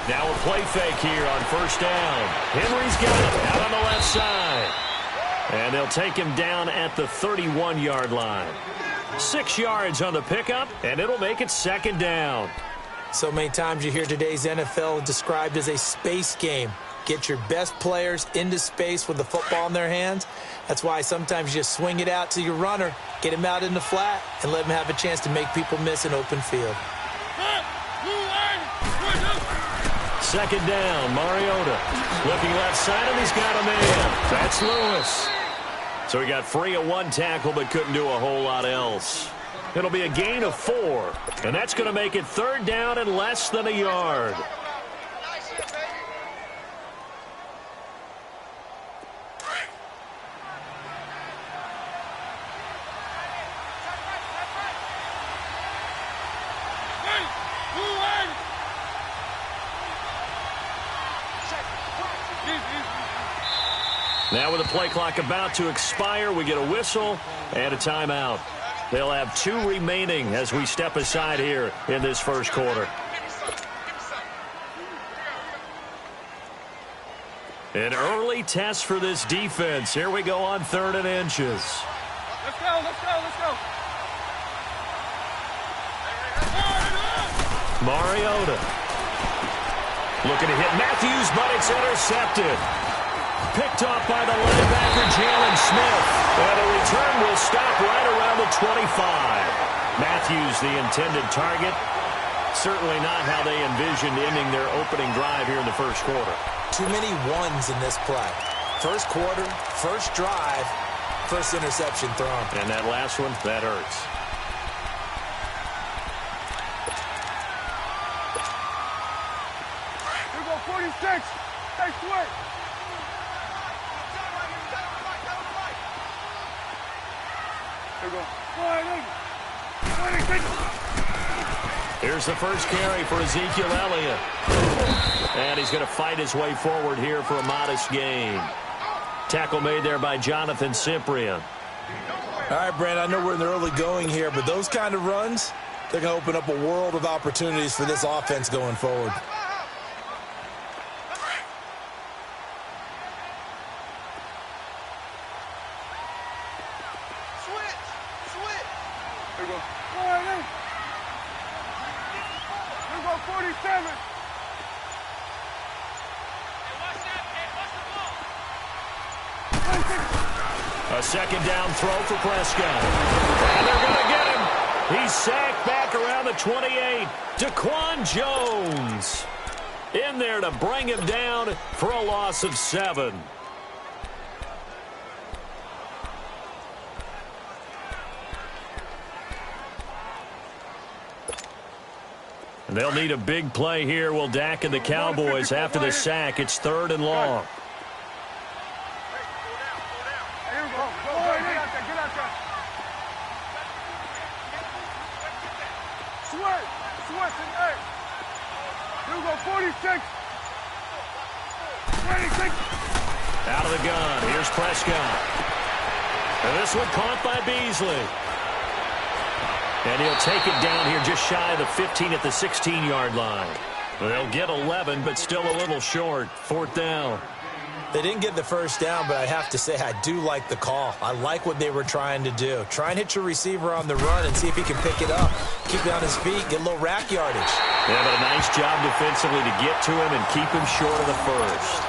Now a play fake here on first down. Henry's got it out on the left side. And they'll take him down at the 31-yard line. 6 yards on the pickup, and it'll make it second down. So many times you hear today's NFL described as a space game. Get your best players into space with the football in their hands. That's why sometimes you just swing it out to your runner, get him out in the flat, and let him have a chance to make people miss an open field. Second down, Mariota. Looking left side, and he's got a man. That's Lewis. So he got free of one tackle, but couldn't do a whole lot else. It'll be a gain of 4, and that's going to make it third down and less than a yard. Now with the play clock about to expire, we get a whistle and a timeout. They'll have 2 remaining as we step aside here in this first quarter. An early test for this defense. Here we go on 3rd and inches. Let's go, let's go, let's go. Mariota. Looking to hit Matthews, but it's intercepted. Picked off by the linebacker, Jalen Smith. And the return will stop right around the 25. Matthews, the intended target. Certainly not how they envisioned ending their opening drive here in the first quarter. Too many ones in this play. First quarter, first drive, first interception thrown. And that last one, that hurts. Here we go, 46. Stay sweet. Here we go. 26. Here's the first carry for Ezekiel Elliott. And he's going to fight his way forward here for a modest gain. Tackle made there by Jonathan Cyprien. All right, Brandon, I know we're in the early going here, but those kind of runs, they're going to open up a world of opportunities for this offense going forward. Here we go. 47. A second down throw for Prescott. And they're going to get him. He's sacked back around the 28. Daquan Jones in there to bring him down for a loss of 7. And they'll need a big play here. Will Dak and the Cowboys after the sack. It's 3rd and long. Here we go. Get out there. Get out there. Sweat. Hey. Here we go. 46. 26. Out of the gun. Here's Prescott. And this one caught by Beasley. And he'll take it down here just shy of the 15 at the 16-yard line. They'll get 11, but still a little short. 4th down. They didn't get the first down, but I have to say I do like the call. I like what they were trying to do. Try and hit your receiver on the run and see if he can pick it up. Keep it on his feet, get a little rack yardage. Yeah, but a nice job defensively to get to him and keep him short of the first.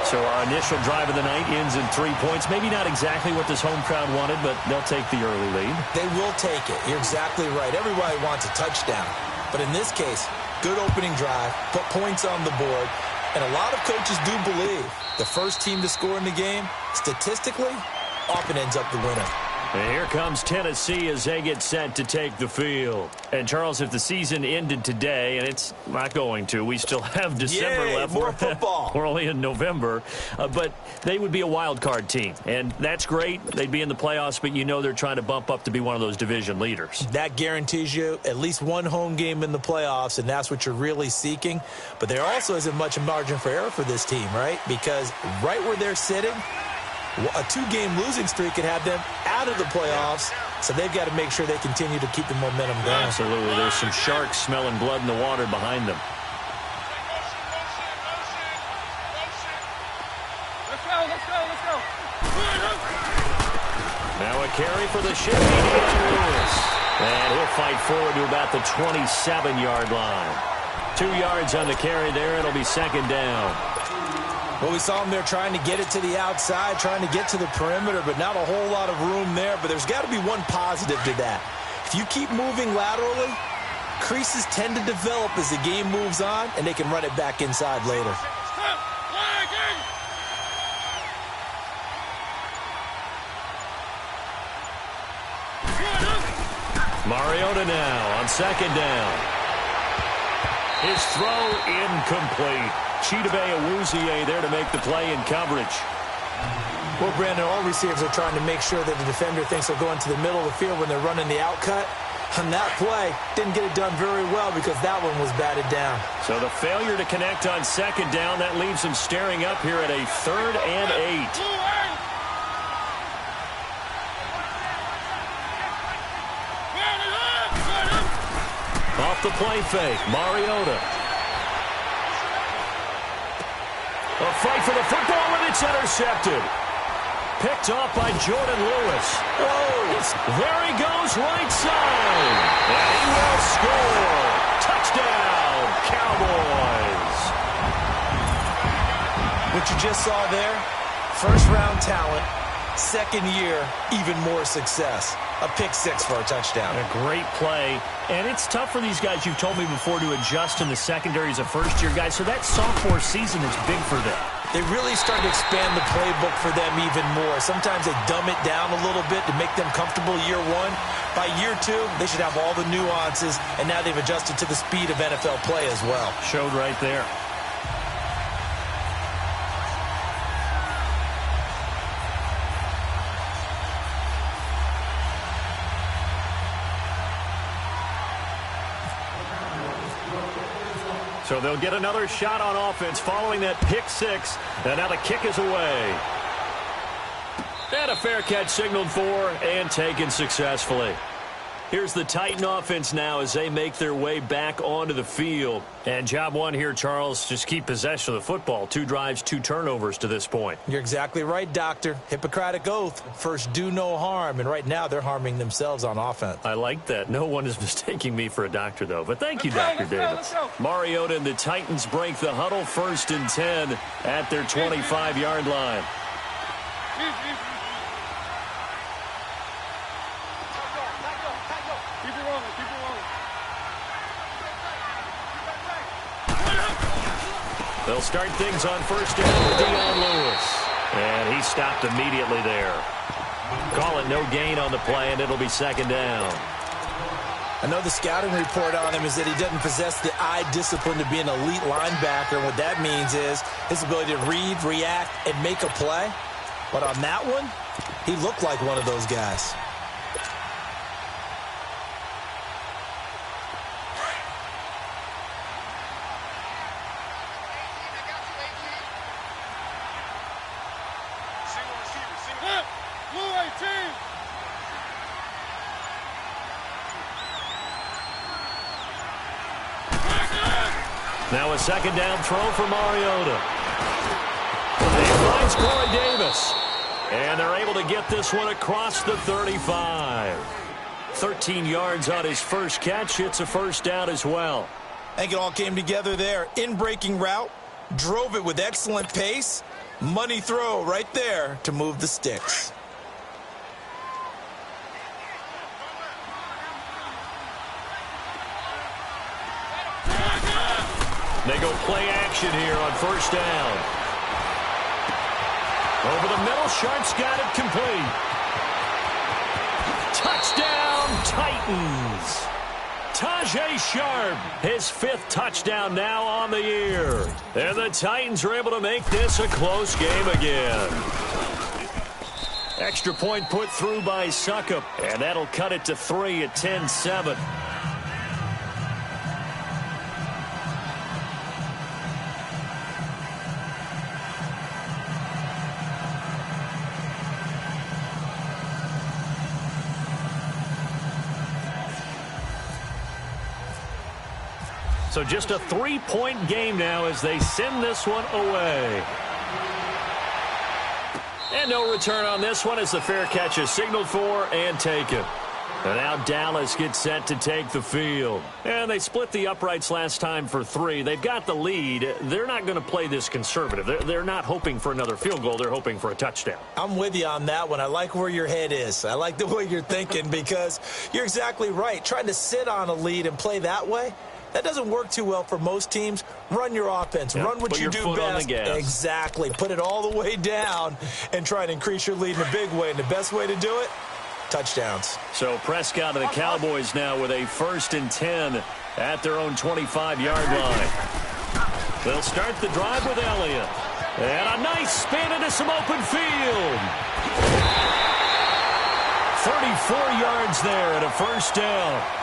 So our initial drive of the night ends in 3 points. Maybe not exactly what this home crowd wanted, but they'll take the early lead. They will take it. You're exactly right. Everybody wants a touchdown. But in this case, good opening drive, put points on the board, and a lot of coaches do believe the first team to score in the game, statistically, often ends up the winner. And here comes Tennessee as they get set to take the field. And, Charles, if the season ended today, and it's not going to, we still have December left. More football. We're only in November. But they would be a wild card team. And that's great. They'd be in the playoffs, but you know they're trying to bump up to be one of those division leaders. That guarantees you at least one home game in the playoffs, and that's what you're really seeking. But there also isn't much margin for error for this team, right? Because right where they're sitting, a 2-game losing streak could have them out of the playoffs, so they've got to make sure they continue to keep the momentum going. Absolutely. There's some sharks smelling blood in the water behind them. Now a carry for the shifty Deion Lewis. And he'll fight forward to about the 27-yard line. 2 yards on the carry there. It'll be second down. Well, we saw him there trying to get it to the outside, trying to get to the perimeter, but not a whole lot of room there. But there's got to be one positive to that. If you keep moving laterally, creases tend to develop as the game moves on, and they can run it back inside later. Mariota now on second down. His throw incomplete. Chidobe Awuzie there to make the play in coverage. Well, Brandon, all receivers are trying to make sure that the defender thinks they'll go into the middle of the field when they're running the out cut. On that play, didn't get it done very well because that one was batted down. So the failure to connect on second down, that leaves him staring up here at a 3rd and 8. Off the play fake, Mariota. A fight for the football, and it's intercepted. Picked off by Jordan Lewis. Oh, there he goes, right side. And he will score. Touchdown, Cowboys. What you just saw there, first-round talent, second year, even more success. A pick-6 for a touchdown. A great play. And it's tough for these guys, you've told me before, to adjust in the secondary as a first-year guy. So that sophomore season is big for them. They really start to expand the playbook for them even more. Sometimes they dumb it down a little bit to make them comfortable year one. By year two, they should have all the nuances, and now they've adjusted to the speed of NFL play as well. Showed right there. So they'll get another shot on offense following that pick-6. And now the kick is away. And a fair catch signaled for and taken successfully. Here's the Titan offense now as they make their way back onto the field. And job one here, Charles, just keep possession of the football. 2 drives, 2 turnovers to this point. You're exactly right, Doctor. Hippocratic oath. First, do no harm. And right now, they're harming themselves on offense. I like that. No one is mistaking me for a doctor, though. But thank you, Dr. Davis. Mariota and the Titans break the huddle, 1st and 10 at their 25-yard line. They'll start things on 1st down with Deion Lewis. And he stopped immediately there. Call it no gain on the play, and it'll be 2nd down. I know the scouting report on him is that he doesn't possess the eye discipline to be an elite linebacker. And what that means is his ability to read, react, and make a play. But on that one, he looked like one of those guys. Now a 2nd down throw for Mariota. He finds Corey Davis. And they're able to get this one across the 35. 13 yards on his first catch. It's a 1st down as well. I think it all came together there. In-breaking route, drove it with excellent pace. Money throw right there to move the sticks. They go play action here on 1st down. Over the middle, Sharp's got it complete. Touchdown, Titans. Tajay Sharp, his 5th touchdown now on the year. And the Titans are able to make this a close game again. Extra point put through by Succop, and that'll cut it to 3 at 10-7. So just a 3-point game now as they send this one away. And no return on this one as the fair catch is signaled for and taken. And now Dallas gets set to take the field. And they split the uprights last time for 3. They've got the lead. They're not going to play this conservative. They're not hoping for another field goal. They're hoping for a touchdown. I'm with you on that one. I like where your head is. I like the way you're thinking because you're exactly right. Trying to sit on a lead and play that way, that doesn't work too well for most teams. Run your offense. Run what you do best. Exactly. Put it all the way down and try and increase your lead in a big way. And the best way to do it, touchdowns. So Prescott and the Cowboys now with a 1st and 10 at their own 25-yard line. They'll start the drive with Elliott. And a nice spin into some open field. 34 yards there at a 1st down.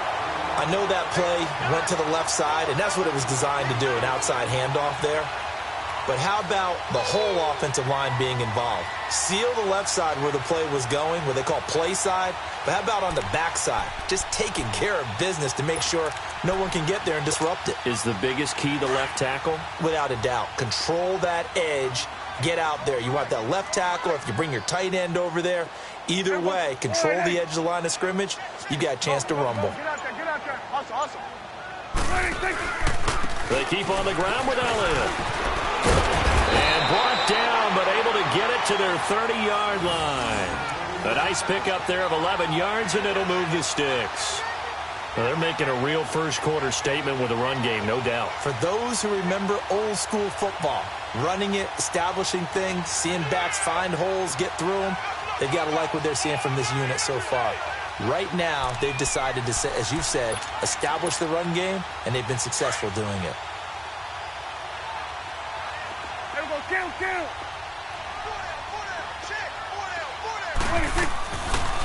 I know that play went to the left side, and that's what it was designed to do, an outside handoff there. But how about the whole offensive line being involved? Seal the left side where the play was going, what they call play side. But how about on the back side? Just taking care of business to make sure no one can get there and disrupt it. Is the biggest key the left tackle? Without a doubt. Control that edge. Get out there. You want that left tackle, or if you bring your tight end over there, either way, control the edge of the line of scrimmage, you got a chance to rumble. Get out there, get out there. Awesome. They keep on the ground with Elliott. And brought down, but able to get it to their 30-yard line. A nice pickup there of 11 yards, and it'll move the sticks. Well, they're making a real first-quarter statement with the run game, no doubt. For those who remember old-school football, running it, establishing things, seeing backs find holes, get through them, they've got to like what they're seeing from this unit so far. Right now, they've decided to, as you said, establish the run game, and they've been successful doing it. Kill.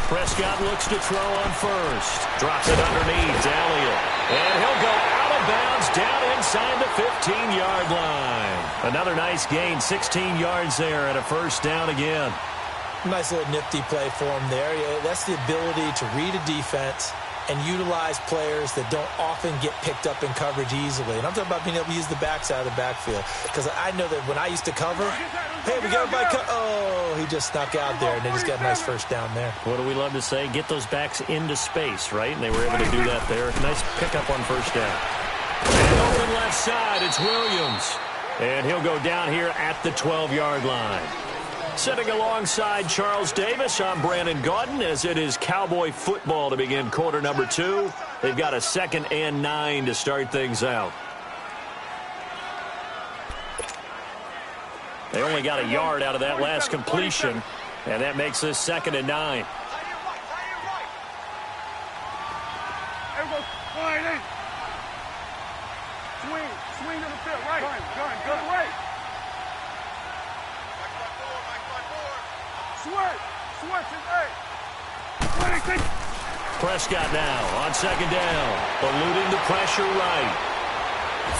Prescott looks to throw on first. Drops it underneath. Elliott. And he'll go out of bounds down inside the 15-yard line. Another nice gain, 16 yards there and a 1st down again. Nice little nifty play for him there. Yeah, that's the ability to read a defense and utilize players that don't often get picked up in coverage easily. And I'm talking about being able to use the backside of the backfield. Because I know that when I used to cover, hey, we got everybody oh, he just snuck out there, and they just got a nice 1st down there. What do we love to say? Get those backs into space, right? And they were able to do that there. Nice pickup on 1st down. And open left side, it's Williams. And he'll go down here at the 12-yard line. Sitting alongside Charles Davis, I'm Brandon Gaudin as it is Cowboy football to begin quarter number 2. They've got a 2nd and 9 to start things out. They only got a yard out of that last completion, and that makes this 2nd and 9. Swing to the field, right. Gun, right. Prescott now on 2nd down, eluding the pressure right.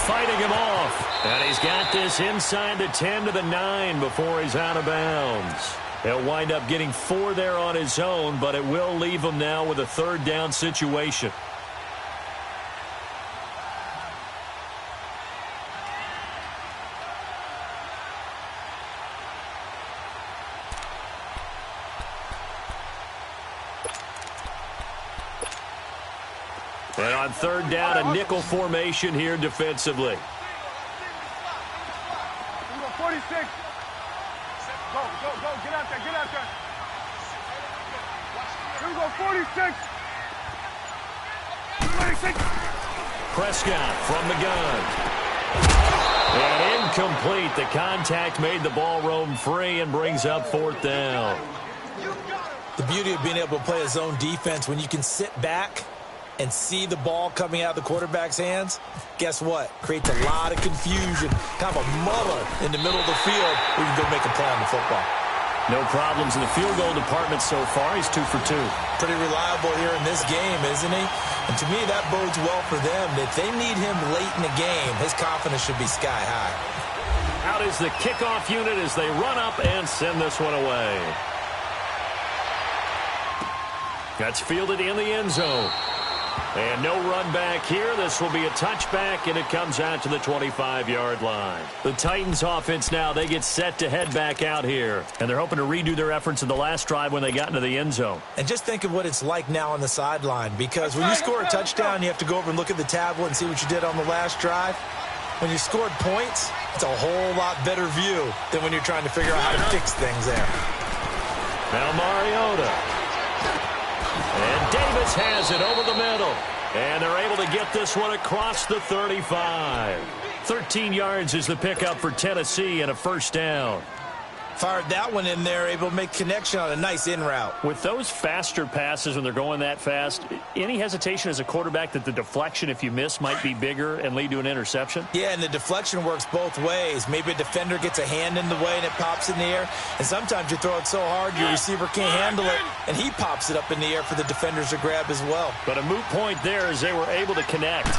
Fighting him off, and he's got this inside the 10 to the 9 before he's out of bounds. He'll wind up getting 4 there on his own, but it will leave him now with a 3rd down situation. And on 3rd down, a nickel formation here defensively. 46. Go, get out there. Here we go, 46. 26. Prescott from the gun. And incomplete. The contact made the ball roam free and brings up 4th down. The beauty of being able to play a zone defense when you can sit back and see the ball coming out of the quarterback's hands, guess what? Creates a lot of confusion, kind of a muddle in the middle of the field where you can go make a play on the football. No problems in the field goal department so far. He's 2 for 2. Pretty reliable here in this game, isn't he? And to me, that bodes well for them. If they need him late in the game, his confidence should be sky high. Out is the kickoff unit as they run up and send this one away. That's fielded in the end zone. And no run back here. This will be a touchback, and it comes out to the 25-yard line. The Titans offense now, they get set to head back out here. And they're hoping to redo their efforts in the last drive when they got into the end zone. And just think of what it's like now on the sideline, because when you score a touchdown, you have to go over and look at the tablet and see what you did on the last drive. When you scored points, it's a whole lot better view than when you're trying to figure out how to fix things there. Now Mariota. And Davis has it over the middle. And they're able to get this one across the 35. 13 yards is the pickup for Tennessee and a first down. Fired that one in there, able to make connection on a nice in route. With those faster passes when they're going that fast, any hesitation as a quarterback that the deflection, if you miss, might be bigger and lead to an interception? Yeah, and the deflection works both ways. Maybe a defender gets a hand in the way and it pops in the air. And sometimes you throw it so hard your receiver can't handle it, and he pops it up in the air for the defenders to grab as well. But a moot point there as they were able to connect.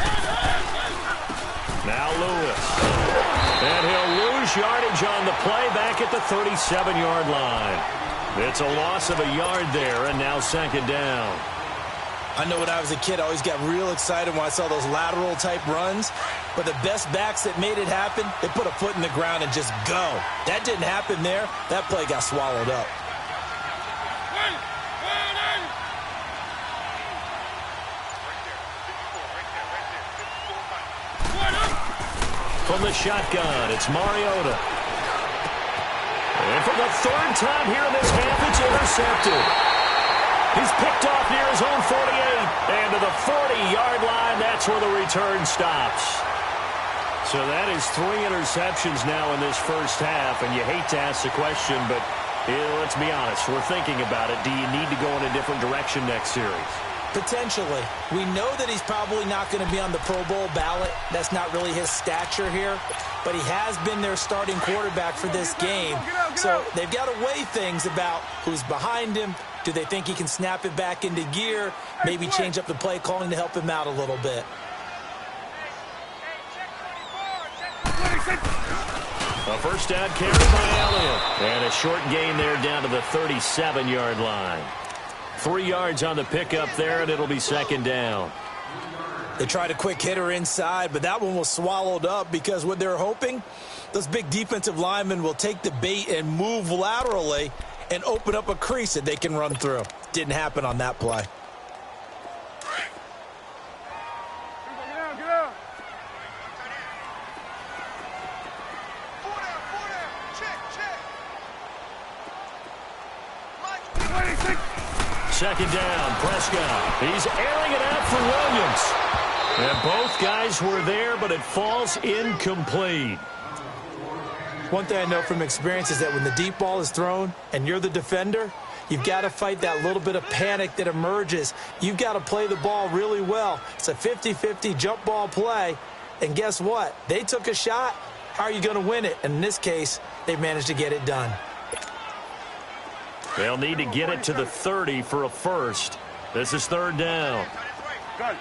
Now Lewis. And he'll lose yardage on the play back at the 37-yard line. It's a loss of a yard there, and now second down. I know when I was a kid, I always got real excited when I saw those lateral-type runs. But the best backs that made it happen, they put a foot in the ground and just go. That didn't happen there. That play got swallowed up. From the shotgun, it's Mariota. And for the third time here in this half, it's intercepted. He's picked off near his own 48. And to the 40-yard line, that's where the return stops. So that is 3 interceptions now in this first half. And you hate to ask the question, but let's be honest. We're thinking about it. Do you need to go in a different direction next series? Potentially. We know that he's probably not going to be on the Pro Bowl ballot. That's not really his stature here. But he has been their starting quarterback for this game. So they've got to weigh things about who's behind him. Do they think he can snap it back into gear? Maybe change up the play calling to help him out a little bit. A first down carry by Elliott. And a short gain there down to the 37-yard line. 3 yards on the pickup there, and it'll be second down. They tried a quick hitter inside, but that one was swallowed up because what they're hoping, those big defensive linemen will take the bait and move laterally and open up a crease that they can run through. Didn't happen on that play. Second down, Prescott. He's airing it out for Williams. And both guys were there, but it falls incomplete. One thing I know from experience is that when the deep ball is thrown and you're the defender, you've got to fight that little bit of panic that emerges. You've got to play the ball really well. It's a 50-50 jump ball play. And guess what? They took a shot. How are you going to win it? And in this case, they managed to get it done. They'll need to get it to the 30 for a first. This is third down. Gun.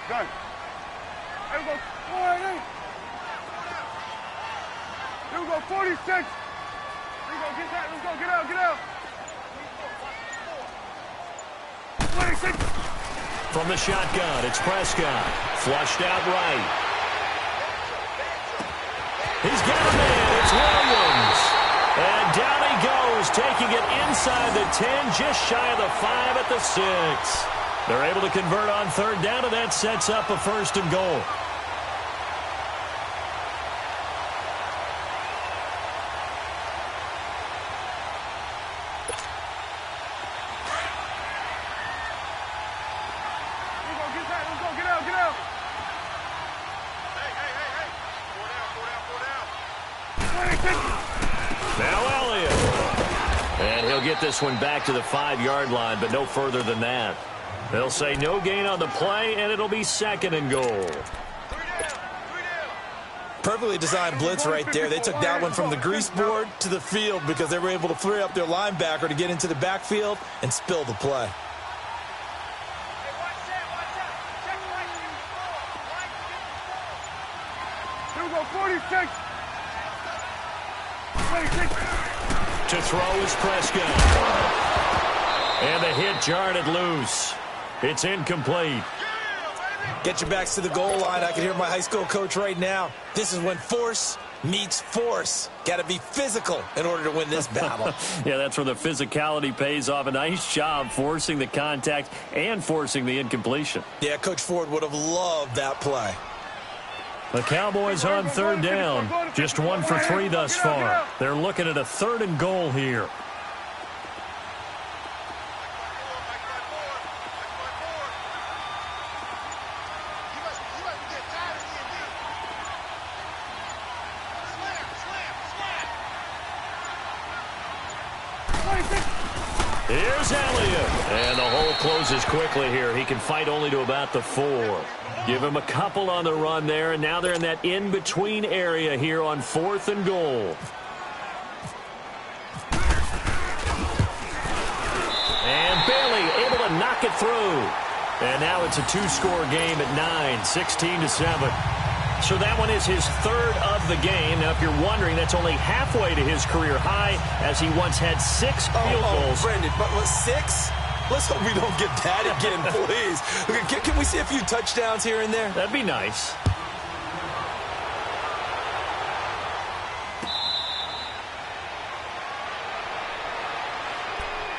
Gun. Here we go. 48. Here we go. 46. Here we go. Get that. Let's go. Get out. Get out. 26. From the shotgun, it's Prescott. Flushed out right. He's got a man. It's Williams. And down he goes, taking it inside the 10, just shy of the 5 at the 6. They're able to convert on third down, and that sets up a first and goal. Now Elliott. And he'll get this one back to the 5-yard line, but no further than that. They'll say no gain on the play, and it'll be second and goal. Perfectly designed blitz right there. They took that one from the grease board to the field because they were able to free up their linebacker to get into the backfield and spill the play. Here we go, 46. 26. To throw is Prescott. And the hit jarred it loose. It's incomplete. Get your backs to the goal line. I can hear my high school coach right now. This is when force meets force. Got to be physical in order to win this battle. Yeah, that's where the physicality pays off. A nice job forcing the contact and forcing the incompletion. Yeah, Coach Ford would have loved that play. The Cowboys on third down. Just 1 for 3 thus far. They're looking at a 3rd and goal here. Here's Elliott. And the hole closes quickly here. He can fight only to about the 4. Give him a couple on the run there, and now they're in that in-between area here on 4th and goal. And Bailey able to knock it through. And now it's a 2-score game at 9, 16-7. So that one is his 3rd of the game. Now, if you're wondering, that's only halfway to his career high, as he once had 6 field goals. Brendan, but 6? Let's hope we don't get that again, please. Can we see a few touchdowns here and there? That'd be nice.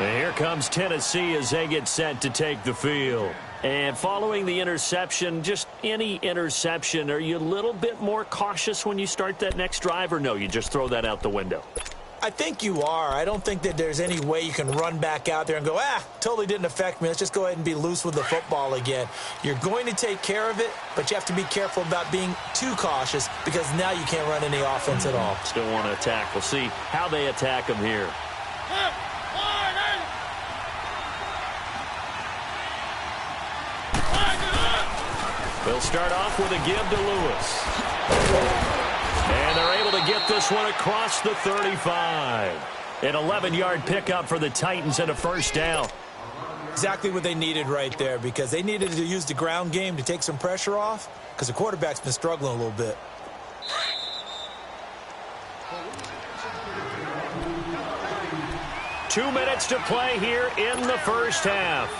And here comes Tennessee as they get set to take the field. And following the interception, just any interception, are you a little bit more cautious when you start that next drive, or no, you just throw that out the window? I think you are. I don't think that there's any way you can run back out there and go, totally didn't affect me. Let's just go ahead and be loose with the football again. You're going to take care of it, but you have to be careful about being too cautious because now you can't run any offense at all. Still want to attack. We'll see how they attack him here. They'll start off with a give to Lewis. And they're able to get this one across the 35. An 11-yard pickup for the Titans and a 1st down. Exactly what they needed right there, because they needed to use the ground game to take some pressure off because the quarterback's been struggling a little bit. Two minutes to play here in the first half.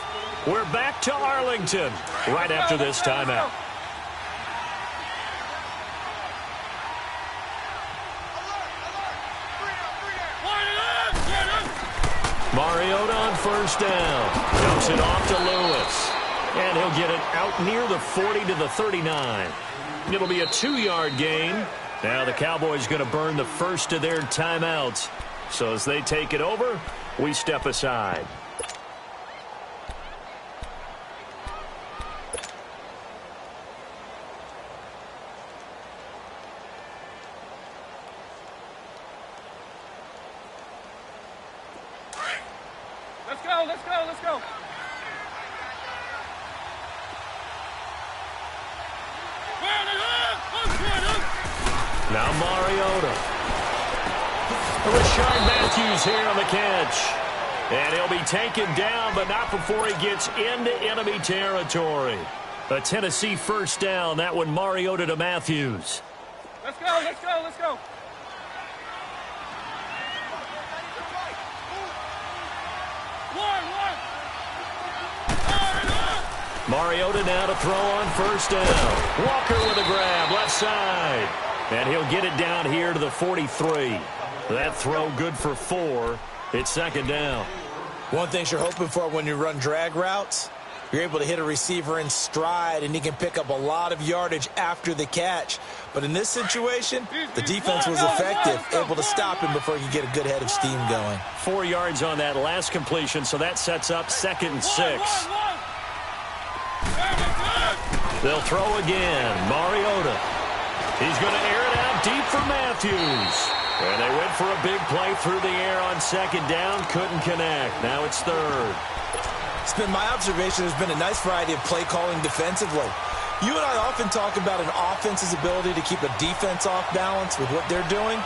We're back to Arlington right after this timeout. Mariota on 1st down. Dumps it off to Lewis. And he'll get it out near the 40 to the 39. It'll be a 2-yard gain. Now the Cowboys going to burn the first of their timeouts. So as they take it over, we step aside. Let's go. Now Mariota. Rashard Matthews here on the catch. And he'll be taken down, but not before he gets into enemy territory. A Tennessee 1st down. That one Mariota to Matthews. Let's go. Mariota now to throw on 1st down. Walker with a grab, left side. And he'll get it down here to the 43. That throw good for 4. It's 2nd down. One thing you're hoping for when you run drag routes, you're able to hit a receiver in stride, and he can pick up a lot of yardage after the catch. But in this situation, the defense was effective, able to stop him before he could get a good head of steam going. 4 yards on that last completion, so that sets up 2nd and 6. They'll throw again. Mariota. He's going to air it out deep for Matthews. And they went for a big play through the air on 2nd down. Couldn't connect. Now it's 3rd. It's been my observation there's been a nice variety of play calling defensively. You and I often talk about an offense's ability to keep a defense off balance with what they're doing.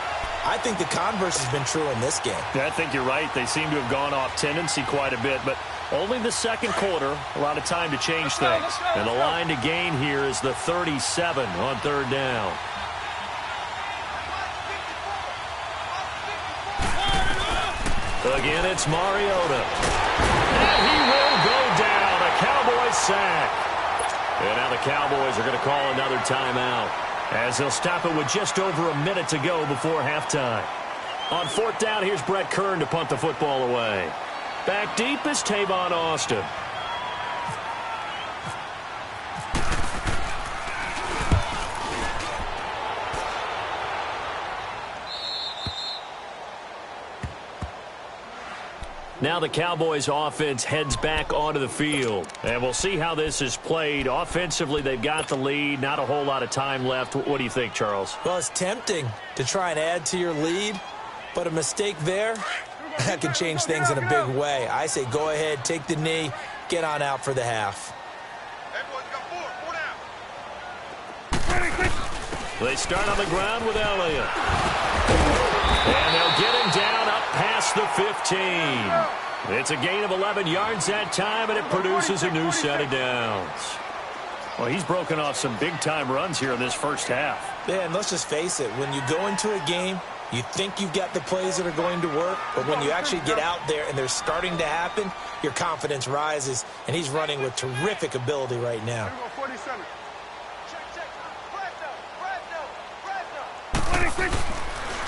I think the converse has been true in this game. Yeah, I think you're right. They seem to have gone off tendency quite a bit, but only the 2nd quarter, a lot of time to change things. And the line to gain here is the 37 on 3rd down. Again, it's Mariota. And he will go down. A Cowboys sack. And now the Cowboys are going to call another timeout, as they'll stop it with just over a minute to go before halftime. On fourth down, here's Brett Kern to punt the football away. Back deep is Tavon Austin. Now the Cowboys offense heads back onto the field. And we'll see how this is played. Offensively, they've got the lead. Not a whole lot of time left. What do you think, Charles? Well, it's tempting to try and add to your lead, but a mistake there, that could change things in a big way. I say go ahead, take the knee, get on out for the half. They start on the ground with Elliott. And they'll get him down up past the 15. It's a gain of 11 yards that time, and it produces a new set of downs. Well, he's broken off some big-time runs here in this first half. Yeah, and let's just face it, when you go into a game, you think you've got the plays that are going to work, but when you actually get out there and they're starting to happen, your confidence rises, and he's running with terrific ability right now.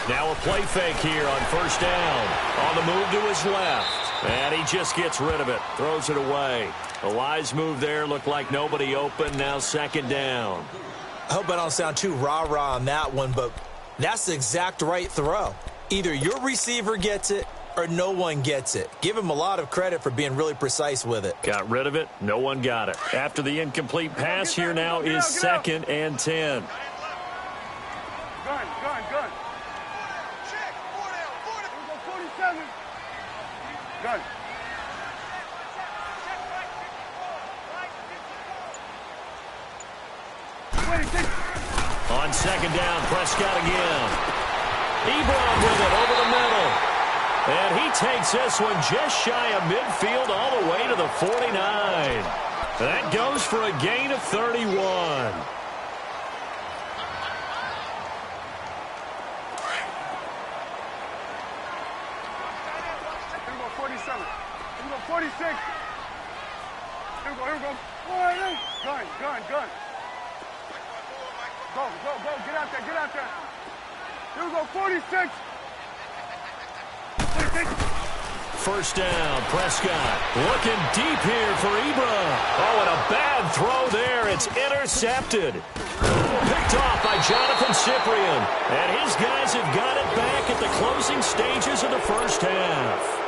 Now a play fake here on first down. On the move to his left. And he just gets rid of it. Throws it away. A wise move there. Looked like nobody open. Now second down. I hope I don't sound too rah-rah on that one, but that's the exact right throw. Either your receiver gets it or no one gets it. Give him a lot of credit for being really precise with it. Got rid of it. No one got it. After the incomplete pass, here now is second and 10. Gun. Check. 47. Gun. On second down, Prescott again. Ebron with it over the middle. And he takes this one just shy of midfield all the way to the 49. That goes for a gain of 31. Here we go, 47. Here we go, 46. Here we go. Gun. Go. Get out there. Here we go, 46. First down, Prescott looking deep here for Ebron. Oh, and a bad throw there. It's intercepted. Picked off by Jonathan Cyprien. And his guys have got it back at the closing stages of the first half.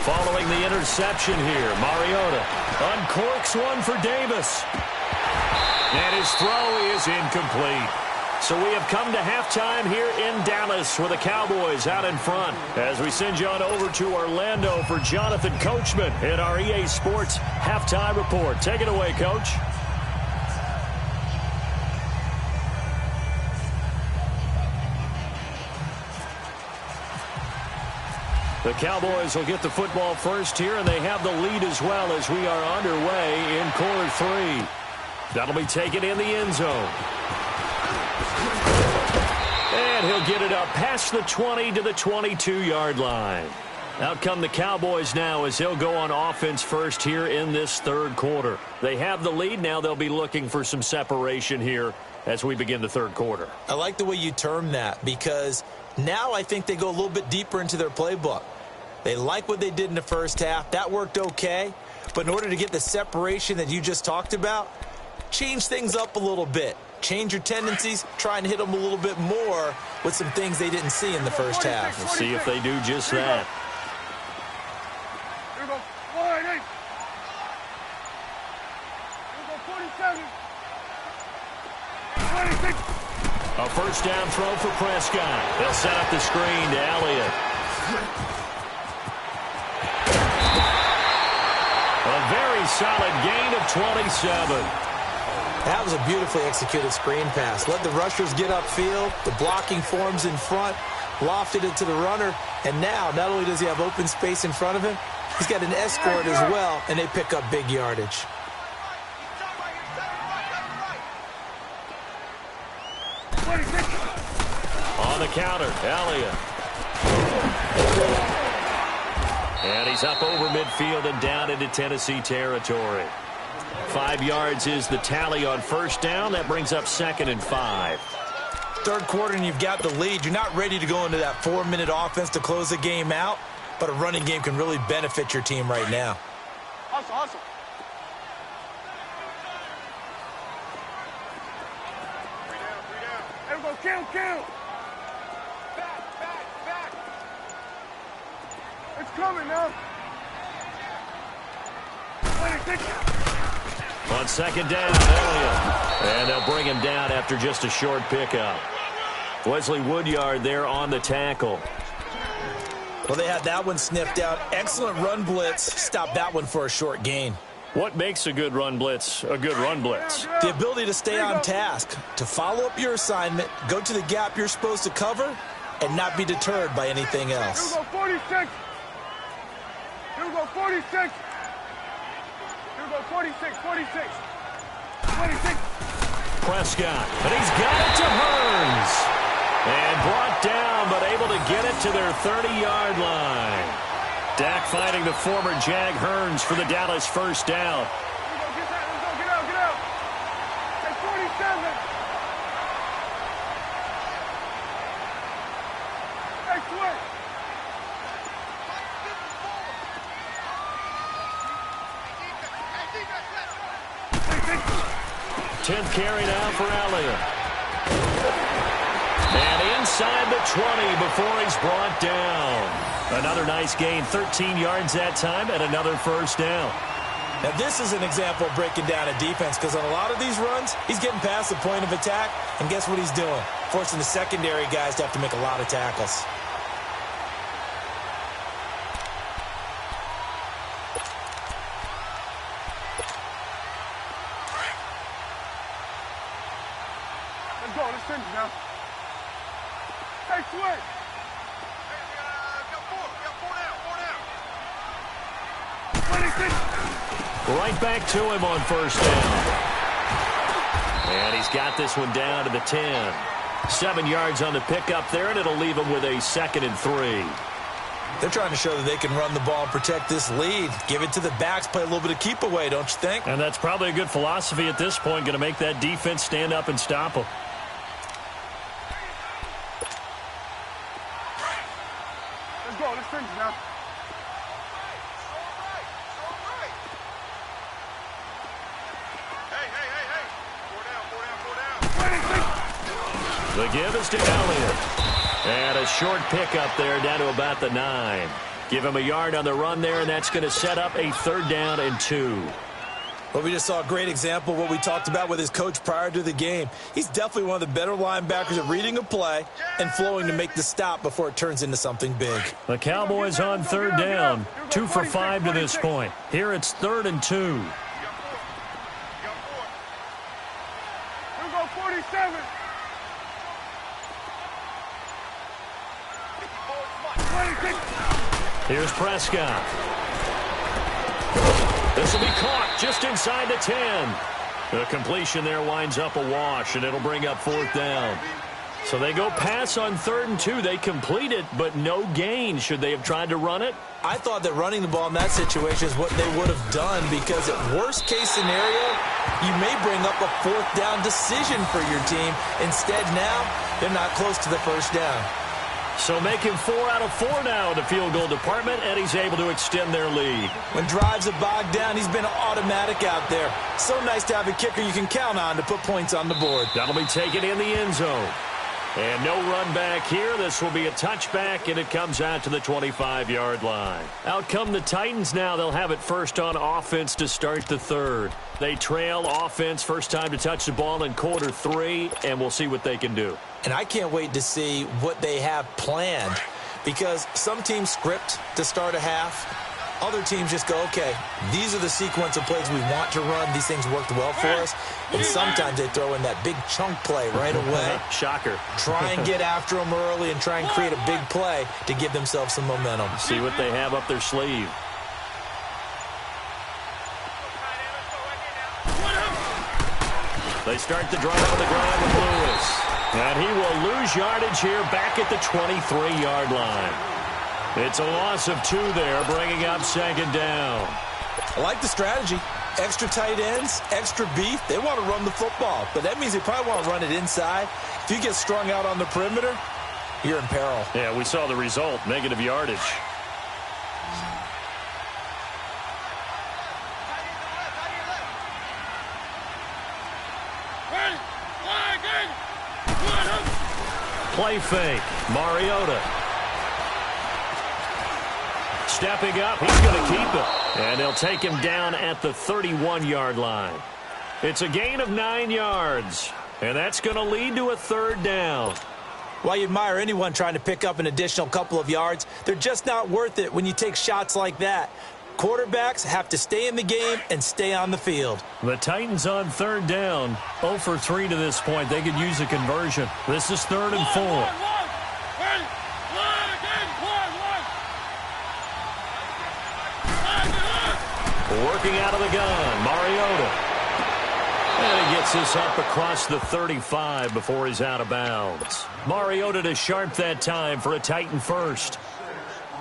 Following the interception here, Mariota uncorks one for Davis. And his throw is incomplete. So we have come to halftime here in Dallas with the Cowboys out in front. As we send you on over to Orlando for Jonathan Coachman in our EA Sports Halftime Report. Take it away, Coach. The Cowboys will get the football first here, and they have the lead as well as we are underway in quarter three. That'll be taken in the end zone. And he'll get it up past the 20 to the 22-yard line. Out come the Cowboys now as they'll go on offense first here in this third quarter. They have the lead. Now they'll be looking for some separation here as we begin the third quarter. I like the way you term that because now I think they go a little bit deeper into their playbook. They like what they did in the first half. That worked okay. But in order to get the separation that you just talked about, change things up a little bit. Change your tendencies. Try and hit them a little bit more with some things they didn't see in the first half. We'll see if they do just that. Here we go. 48. Here we go, 47. 26. A first down throw for Prescott. They'll set up the screen to Elliott. A very solid gain of 27. That was a beautifully executed screen pass. Let the rushers get upfield. The blocking forms in front. Lofted it to the runner. And now, not only does he have open space in front of him, he's got an escort as well, and they pick up big yardage. On the counter, Elliott. And he's up over midfield and down into Tennessee territory. 5 yards is the tally on first down. That brings up 2nd and 5. Third quarter and you've got the lead. You're not ready to go into that 4-minute offense to close the game out, but a running game can really benefit your team right now. Hustle, hustle. There we go, kill. Back. It's coming now. 26. On second down, Elliott. And they'll bring him down after just a short pickup. Wesley Woodyard there on the tackle. Well, they had that one sniffed out. Excellent run blitz. Stop that one for a short gain. What makes a good run blitz a good run blitz? The ability to stay on task, to follow up your assignment, go to the gap you're supposed to cover, and not be deterred by anything else. Here we go, 46. Here we go, 46. Here we go, 46. 26. Prescott, and he's got it to Hearns. And brought down, but able to get it to their 30-yard line. Dak finding the former Jag Hearns for the Dallas first down. Here we go, get out. Hey, 47. Hey, switch. 10th carry now for Elliott. And inside the 20 before he's brought down. Another nice gain, 13 yards that time, and another first down. Now, this is an example of breaking down a defense, because on a lot of these runs, he's getting past the point of attack, and guess what he's doing? Forcing the secondary guys to have to make a lot of tackles. Let's go, let's finish now. Hey, switch. Right back to him on first down. And he's got this one down to the 10. 7 yards on the pickup there, and it'll leave him with a 2nd and 3. They're trying to show that they can run the ball and protect this lead. Give it to the backs, play a little bit of keep away, don't you think? And that's probably a good philosophy at this point, going to make that defense stand up and stop them. Let's go, let's finish now. The give is to Elliott. And a short pickup there down to about the 9. Give him a yard on the run there, and that's going to set up a 3rd down and 2. Well, we just saw a great example of what we talked about with his coach prior to the game. He's definitely one of the better linebackers at reading a play and flowing to make the stop before it turns into something big. The Cowboys on 3rd down. 2 for 5 to this point. Here it's 3rd and 2. Here we go, 47. Here's Prescott. This will be caught just inside the 10. The completion there winds up a wash, and it'll bring up 4th down. So they go pass on 3rd and 2. They complete it, but no gain. Should they have tried to run it? I thought that running the ball in that situation is what they would have done, because at worst case scenario, you may bring up a 4th down decision for your team. Instead, now, they're not close to the first down. So make him 4 out of 4 now in the field goal department, and he's able to extend their lead. When drives are bogged down, he's been automatic out there. So nice to have a kicker you can count on to put points on the board. That'll be taken in the end zone. And no run back here. This will be a touchback, and it comes out to the 25-yard line. Out come the Titans now. They'll have it first on offense to start the 3rd. They trail offense, first time to touch the ball in quarter 3, and we'll see what they can do. And I can't wait to see what they have planned, because some teams script to start a half. other teams just go, okay, these are the sequence of plays we want to run. These things worked well for us. And sometimes they throw in that big chunk play right away. Shocker. Try and get after them early and try and create a big play to give themselves some momentum. See what they have up their sleeve. They start the drive on the ground with Lewis. And he will lose yardage here back at the 23-yard line. It's a loss of 2 there, bringing up second down. I like the strategy. Extra tight ends, extra beef. They want to run the football, but that means they probably want to run it inside. If you get strung out on the perimeter, you're in peril. Yeah, we saw the result, negative yardage. Play fake. Mariota. Stepping up. He's going to keep it. And they'll take him down at the 31-yard line. It's a gain of 9 yards. And that's going to lead to a third down. While you admire anyone trying to pick up an additional couple of yards, they're just not worth it when you take shots like that. Quarterbacks have to stay in the game and stay on the field. The Titans on third down. 0 for 3 to this point. They could use a conversion. This is 3rd and 4. Working out of the gun, Mariota. And he gets this up across the 35 before he's out of bounds. Mariota to Sharp that time for a Titan first.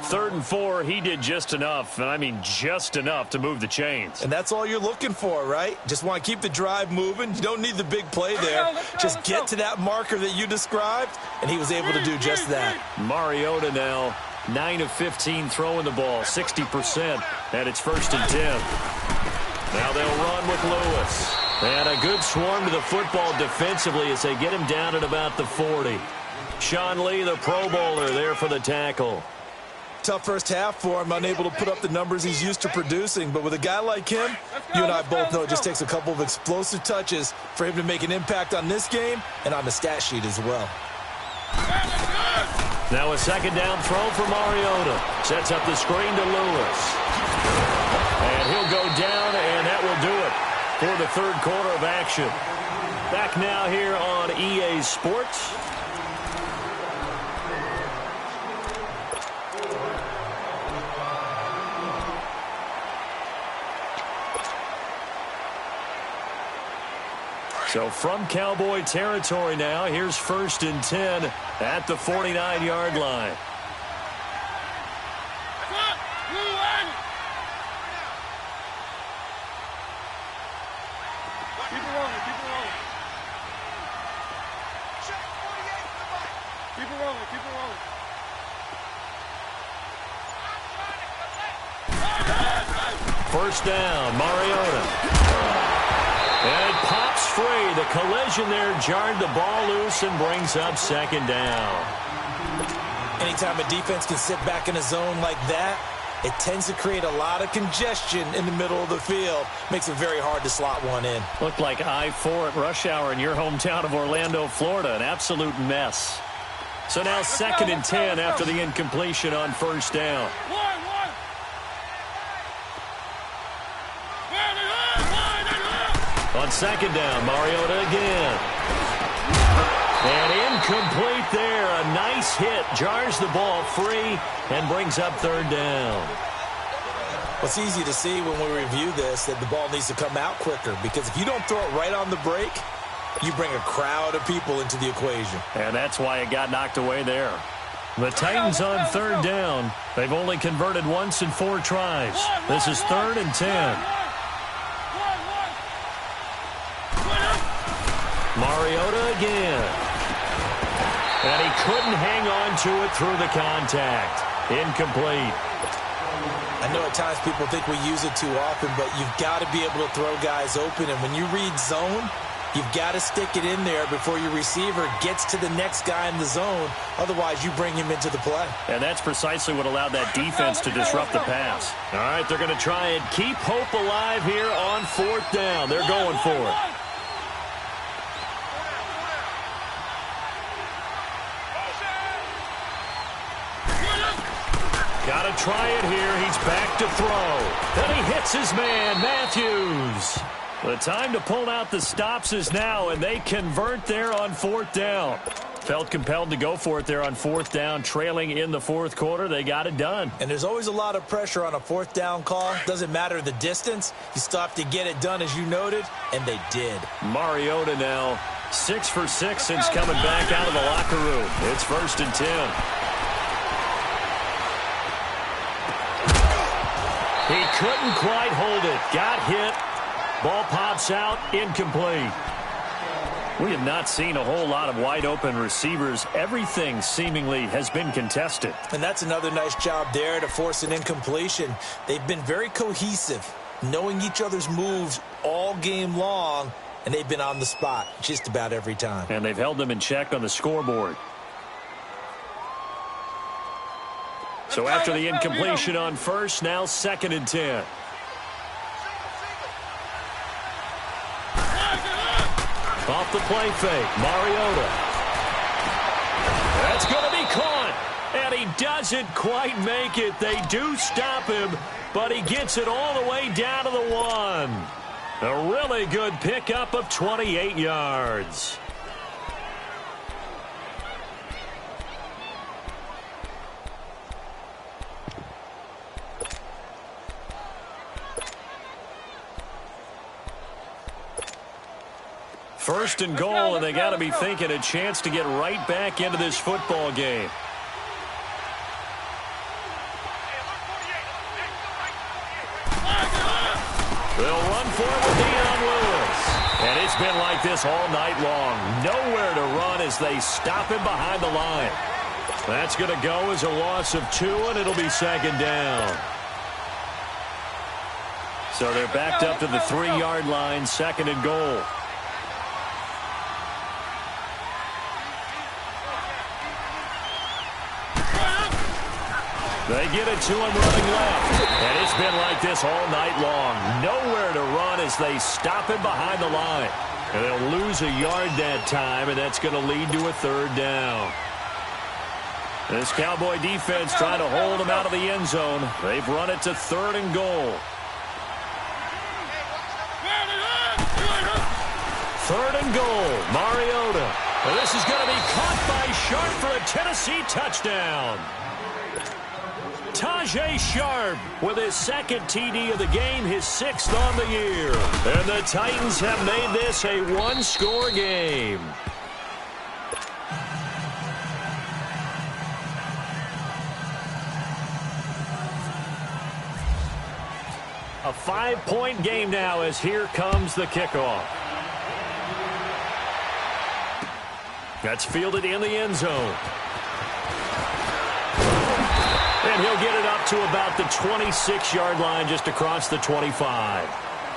3rd and 4, he did just enough, and I mean just enough to move the chains. And that's all you're looking for, right? Just want to keep the drive moving. You don't need the big play there. Just get to that marker that you described, and he was able to do just that. Mariota now, 9 of 15 throwing the ball, 60%, and it's 1st and 10. Now they'll run with Lewis. And a good swarm to the football defensively as they get him down at about the 40. Sean Lee, the Pro Bowler, there for the tackle. Tough first half for him, unable to put up the numbers he's used to producing. But with a guy like him, you and I both know it just takes a couple of explosive touches for him to make an impact on this game and on the stat sheet as well. Now a second down throw for Mariota. Sets up the screen to Lewis. And he'll go down, and that will do it for the 3rd quarter of action. Back now here on EA Sports. So from Cowboy territory now, here's 1st and 10 at the 49-yard line. Keep it rolling, keep it rolling. Keep it rolling, keep it rolling. First down, Mariota. And it pops free. The collision there jarred the ball loose and brings up 2nd down. Anytime a defense can sit back in a zone like that, it tends to create a lot of congestion in the middle of the field. Makes it very hard to slot one in. Looked like I-4 at rush hour in your hometown of Orlando, Florida. An absolute mess. So now 2nd and 10 after the incompletion on 1st down. On 2nd down, Mariota again. And incomplete there. A nice hit. Jars the ball free and brings up 3rd down. Well, it's easy to see when we review this that the ball needs to come out quicker, because if you don't throw it right on the break, you bring a crowd of people into the equation. And that's why it got knocked away there. The Titans on 3rd down. They've only converted once in 4 tries. This is 3rd and 10. Mariota again. And he couldn't hang on to it through the contact. Incomplete. I know at times people think we use it too often, but you've got to be able to throw guys open. And when you read zone, you've got to stick it in there before your receiver gets to the next guy in the zone. Otherwise, you bring him into the play. And that's precisely what allowed that defense to disrupt the pass. All right, they're going to try and keep hope alive here on 4th down. They're going for it. Got to try it here. He's back to throw. Then he hits his man, Matthews. The time to pull out the stops is now, and they convert there on 4th down. Felt compelled to go for it there on 4th down, trailing in the 4th quarter. They got it done. And there's always a lot of pressure on a 4th down call. Doesn't matter the distance. You still have to get it done, as you noted, and they did. Mariota now 6 for 6 since coming back out of the locker room. It's 1st and 10. He couldn't quite hold it. Got hit. Ball pops out, incomplete. We have not seen a whole lot of wide-open receivers. Everything seemingly has been contested. And that's another nice job there to force an incompletion. They've been very cohesive, knowing each other's moves all game long, and they've been on the spot just about every time. And they've held them in check on the scoreboard. So after the incompletion on 1st, now 2nd and 10. Off the play fake, Mariota. That's going to be caught, and he doesn't quite make it. They do stop him, but he gets it all the way down to the 1. A really good pickup of 28 yards. First and goal, and they got to be thinking a chance to get right back into this football game. They'll run for it with Dion Lewis. And it's been like this all night long. Nowhere to run as they stop him behind the line. That's going to go as a loss of 2, and it'll be 2nd down. So they're backed up to the 3-yard line, 2nd and goal. They get it to him running left. And it's been like this all night long. Nowhere to run as they stop him behind the line. And they'll lose a yard that time, and that's going to lead to a 3rd down. This Cowboy defense trying to hold him out of the end zone. They've run it to 3rd and goal. 3rd and goal, Mariota. And this is going to be caught by Sharp for a Tennessee touchdown. Tajay Sharp with his 2nd TD of the game, his 6th on the year. And the Titans have made this a 1-score game. A 5-point game now as here comes the kickoff. That's fielded in the end zone. And he'll get it up to about the 26-yard line, just across the 25.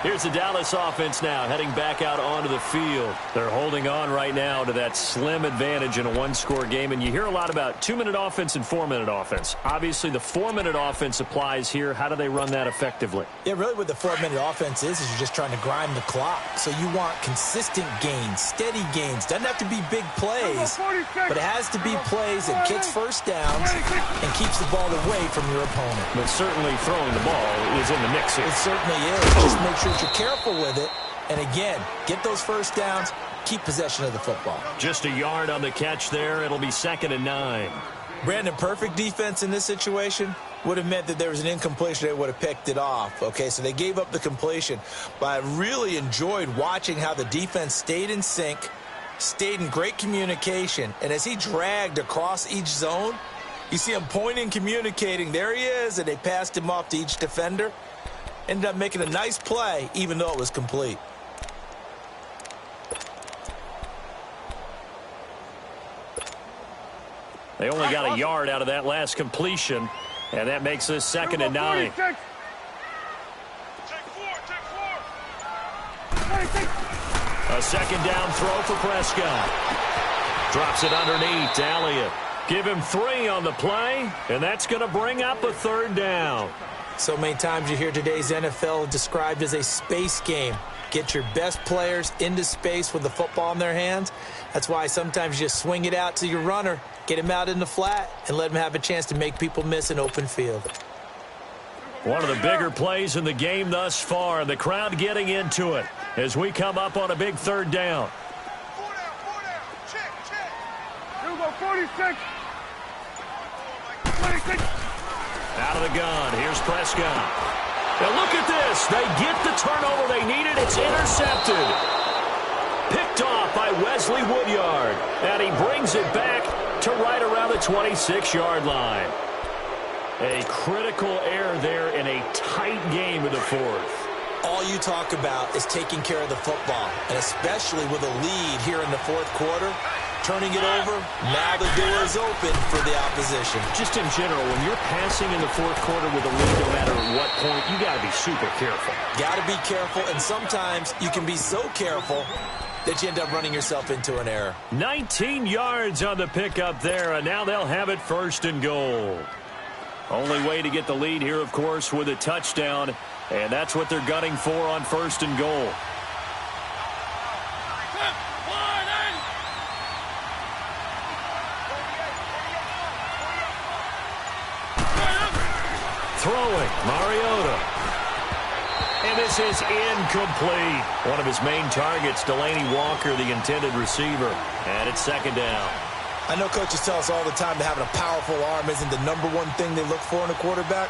Here's the Dallas offense now heading back out onto the field. They're holding on right now to that slim advantage in a 1-score game. And you hear a lot about 2-minute offense and 4-minute offense. Obviously, the 4-minute offense applies here. How do they run that effectively? Yeah, really what the 4-minute offense is you're just trying to grind the clock. So you want consistent gains, steady gains. Doesn't have to be big plays, but it has to be plays that gets first downs and keeps the ball away from your opponent. But certainly throwing the ball is in the mix here. It certainly is. Just make sure you're careful with it. And again, get those first downs, keep possession of the football. Just a yard on the catch there. It'll be 2nd and 9. Brandon, perfect defense in this situation would have meant that there was an incompletion. They would have picked it off. Okay, so they gave up the completion. But I really enjoyed watching how the defense stayed in sync, stayed in great communication. And as he dragged across each zone, you see him pointing, communicating. There he is, and they passed him off to each defender. Ended up making a nice play, even though it was complete. They only got a yard out of that last completion, and that makes this 2nd and 9. A 2nd down throw for Prescott. Drops it underneath to Elliott. Give him 3 on the play, and that's going to bring up a 3rd down. So many times you hear today's NFL described as a space game. Get your best players into space with the football in their hands. That's why sometimes you just swing it out to your runner, Get him out in the flat and let him have a chance to make people miss an open field. One of the bigger plays in the game thus far. The crowd getting into it as we come up on a big third down. 4 down. Check. Here we go, 46. 26. Out of the gun. Here's Prescott. Now look at this. They get the turnover they needed. It's intercepted. Picked off by Wesley Woodyard. And he brings it back to right around the 26-yard line. A critical error there in a tight game in the fourth. All you talk about is taking care of the football, and especially with a lead here in the fourth quarter, turning it over, now the door is open for the opposition. Just in general, when you're passing in the fourth quarter with a lead, no matter at what point, you got to be super careful. Got to be careful, and sometimes you can be so careful that you end up running yourself into an error. 19 yards on the pickup there, and now they'll have it first and goal. Only way to get the lead here, of course, with a touchdown, and that's what they're gunning for on first and goal. Throwing, Mariota. And this is incomplete. One of his main targets, Delaney Walker, the intended receiver. And it's second down. I know coaches tell us all the time that having a powerful arm isn't the number one thing they look for in a quarterback.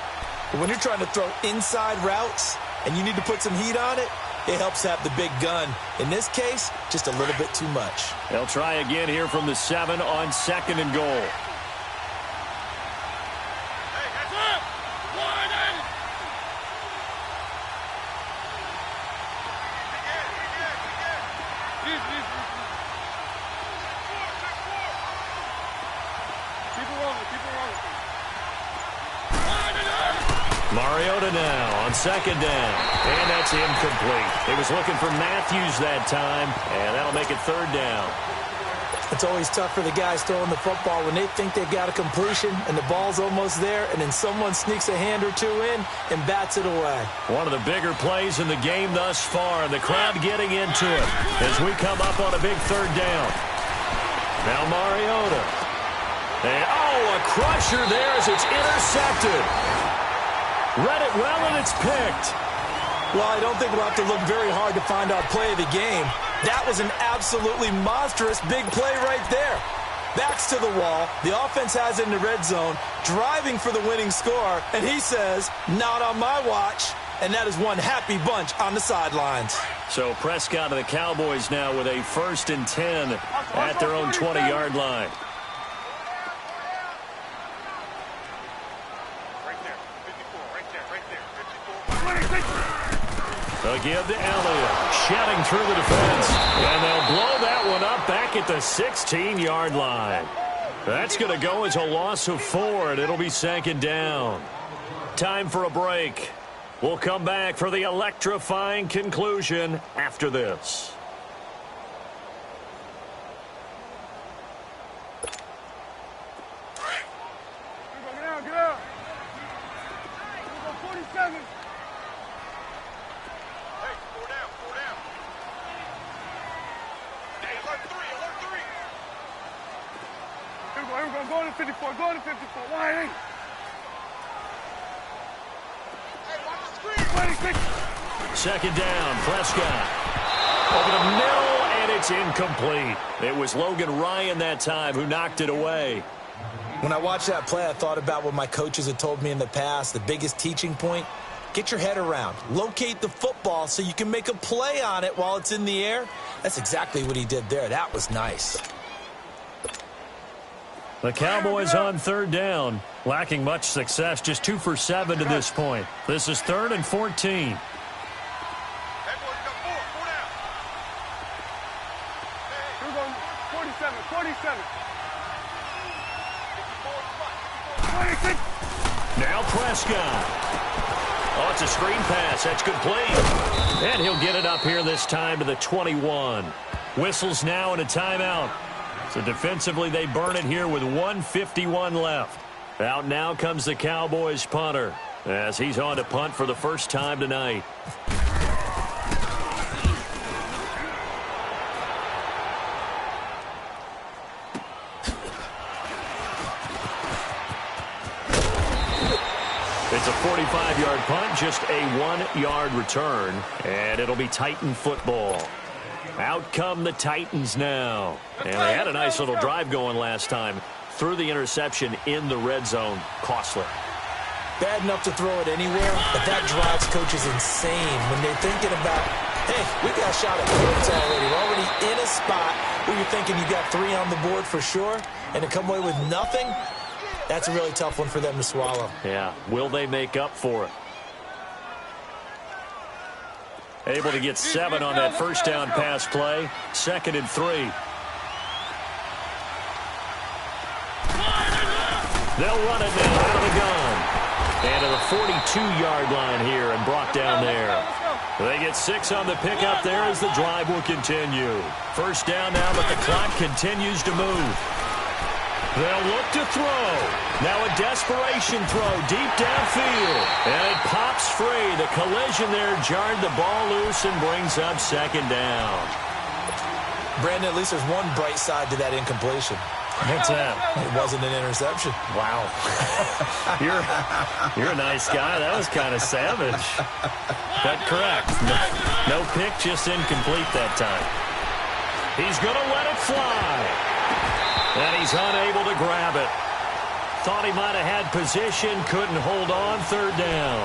But when you're trying to throw inside routes and you need to put some heat on it, it helps have the big gun. In this case, just a little bit too much. They'll try again here from the 7 on second and goal. Mariota now on second down, and that's incomplete. He was looking for Matthews that time, and that'll make it third down. It's always tough for the guys throwing the football when they think they've got a completion and the ball's almost there, and then someone sneaks a hand or two in and bats it away. One of the bigger plays in the game thus far, and the crowd getting into it as we come up on a big third down. Now Mariota. And, a crusher there as it's intercepted. Read it well, and it's picked. Well, I don't think we'll have to look very hard to find our play of the game. That was an absolutely monstrous big play right there. Backs to the wall. The offense has it in the red zone, driving for the winning score, and he says, not on my watch. And that is one happy bunch on the sidelines. So Prescott and the Cowboys now with a 1st and 10 at their own 20-yard line. They'll give to Elliott, shedding through the defense, and they'll blow that one up back at the 16-yard line. That's going to go as a loss of 4, and it'll be second down. Time for a break. We'll come back for the electrifying conclusion after this. Get out. 47. Go to 54. Go to 54. Why? Second down, Prescott. Over the middle, and it's incomplete. It was Logan Ryan that time who knocked it away. When I watched that play, I thought about what my coaches had told me in the past. The biggest teaching point, get your head around. Locate the football so you can make a play on it while it's in the air. That's exactly what he did there. That was nice. The Cowboys on third down, lacking much success, just 2 for 7 to this point. This is 3rd and 14. We're going 47. 26. Now Prescott. Oh, it's a screen pass. That's good play. And he'll get it up here this time to the 21. Whistles now and a timeout. So defensively, they burn it here with 1:51 left. Out now comes the Cowboys punter as he's on to punt for the first time tonight. It's a 45-yard punt, just a 1-yard return, and it'll be Titan football. Out come the Titans now. And they had a nice little drive going last time. Threw the interception in the red zone. Costly. Bad enough to throw it anywhere, but that drives coaches insane when they're thinking about, hey, we got a shot at points already. We're already in a spot where you're thinking you got 3 on the board for sure, and to come away with nothing, that's a really tough one for them to swallow. Yeah. Will they make up for it? Able to get 7 on that first down pass play. 2nd and 3. They'll run it now out of the gun. And to the 42-yard line here and brought down there. They get 6 on the pickup there as the drive will continue. First down now, but the clock continues to move. They'll look to throw. Now a desperation throw deep downfield. And it pops free. The collision there jarred the ball loose and brings up 2nd down. Brandon, at least there's one bright side to that incompletion. What's that? It wasn't an interception. Wow. You're a nice guy. That was kind of savage. But correct. No pick, just incomplete that time. He's going to let it fly. And he's unable to grab it. Thought he might have had position, couldn't hold on. 3rd down.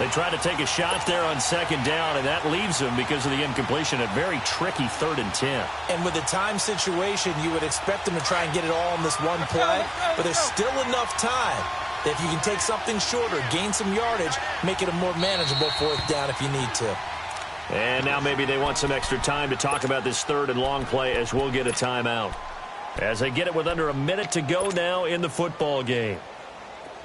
They try to take a shot there on 2nd down, and that leaves them, because of the incompletion, a very tricky 3rd and 10. And with the time situation, you would expect them to try and get it all in this one play, but there's still enough time that if you can take something shorter, gain some yardage, make it a more manageable 4th down if you need to. And now maybe they want some extra time to talk about this 3rd and long play, as we'll get a timeout. As they get it with under a minute to go now in the football game.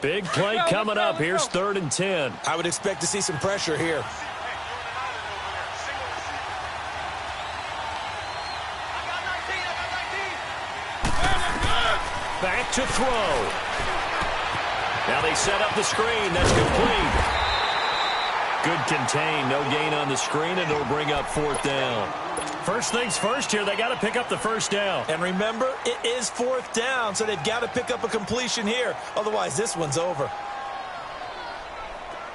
Big play coming up. Here's 3rd and 10. I would expect to see some pressure here. Back to throw. Now they set up the screen. That's complete. Good contain. No gain on the screen, and it'll bring up 4th down. First things first here, they got to pick up the first down. And remember, it is 4th down, so they've got to pick up a completion here. Otherwise, this one's over.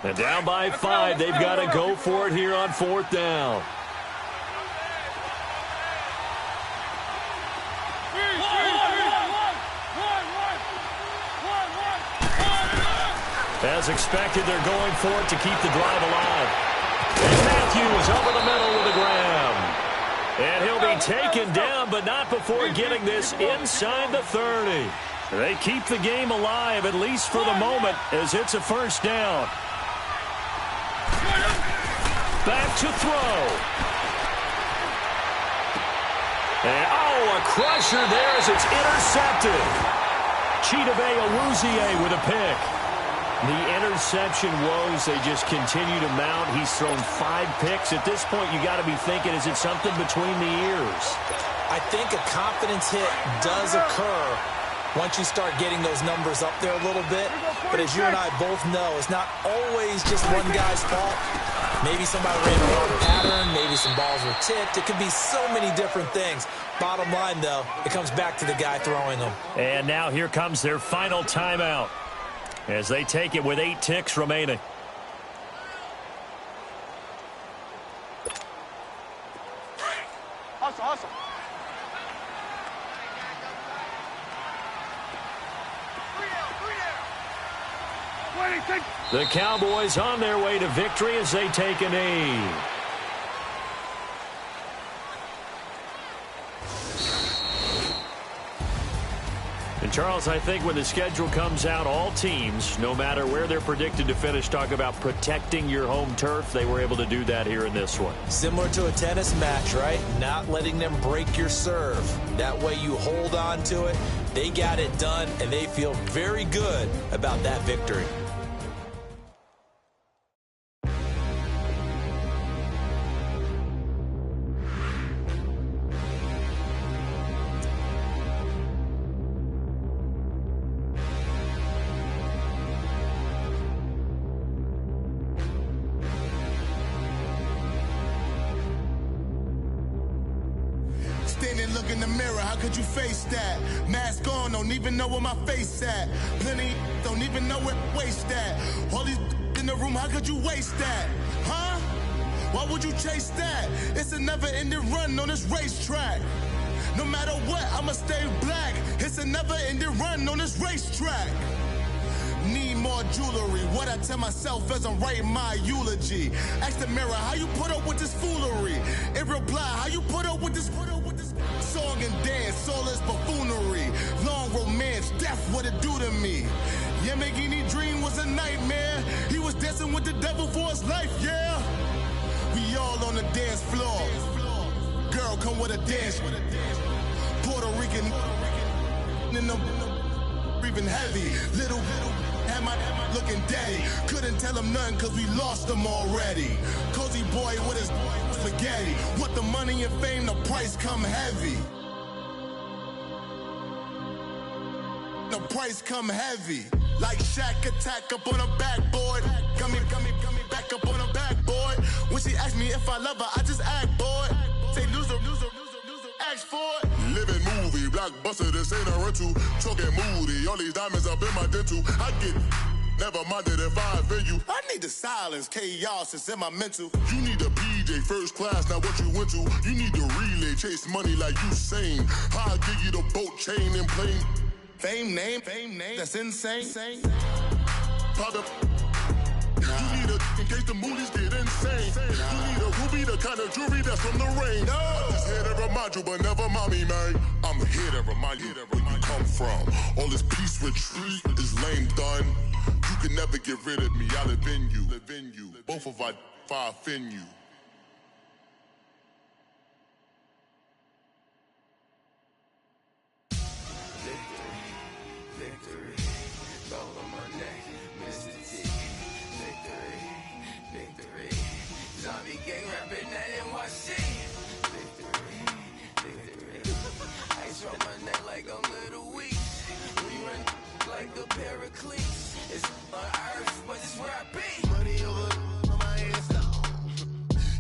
And down by 5, they've got to go for it here on 4th down. As expected, they're going for it to keep the drive alive. And Matthews over the middle with a grab. And he'll be taken down, but not before getting this inside the 30. They keep the game alive, at least for the moment, as it's a first down. Back to throw. And, a crusher there as it's intercepted. Chidobe Awuzie with a pick. The interception woes, they just continue to mount. He's thrown 5 picks. At this point, you got to be thinking, is it something between the ears? I think a confidence hit does occur once you start getting those numbers up there a little bit. But as you and I both know, it's not always just one guy's fault. Maybe somebody ran the wrong pattern. Maybe some balls were tipped. It could be so many different things. Bottom line, though, it comes back to the guy throwing them. And now here comes their final timeout, as they take it with 8 ticks remaining. Hustle. The Cowboys on their way to victory as they take a knee. And Charles, I think when the schedule comes out, all teams, no matter where they're predicted to finish, talk about protecting your home turf. They were able to do that here in this one. Similar to a tennis match, right? Not letting them break your serve. That way you hold on to it. They got it done, and they feel very good about that victory. Look in the mirror, how could you face that? Mask on, don't even know where my face at. Plenty don't even even know where waste that. All these in the room, how could you waste that? Huh? Why would you chase that? It's a never-ending run on this racetrack. No matter what, I'ma stay black. It's a never-ending run on this racetrack. Need more jewelry. What I tell myself as I'm writing my eulogy. Ask the mirror, how you put up with this foolery? In reply, how you put up with this song and dance, all this buffoonery. Long romance, death, what it do to me? Yamagini dream was a nightmare. He was dancing with the devil for his life, yeah. We all on the dance floor. Girl, come with a dance. Puerto Rican in the breathing heavy. Little had my looking daddy. Couldn't tell him nothing cause we lost him already. Cozy boy with his spaghetti. With the money and fame, the price come heavy. The price come heavy. Like Shaq attack up on a backboard. Gummy, back up on a backboard. When she asked me if I love her, I just act bored. Say loser, ask for it. Living movie, blockbuster, this ain't a rental. Talking moody, all these diamonds up in my dental. I get never minded if I offend you. I need the silence, chaos is in my mental. You need a PJ, first class, not what you went to. You need the relay, chase money like you sane. I'll give you the boat, chain, and plane. Fame name, that's insane. Pop up. You need a, in case the movies get insane. You need a ruby, the kind of jewelry that's from the rain. I'm just here to remind you, but never mind me, man. I'm here to remind you where you come from. All this peace retreat is lame done. You can never get rid of me, I live in you. Both of us, if I offend you. Victory, gold on my neck, Mr. T. Victory, zombie gang rapping that NYC. Victory, ice on my neck like a little weak. We run like a paraclete. It's on earth, but it's where I be. Money over on my headstone.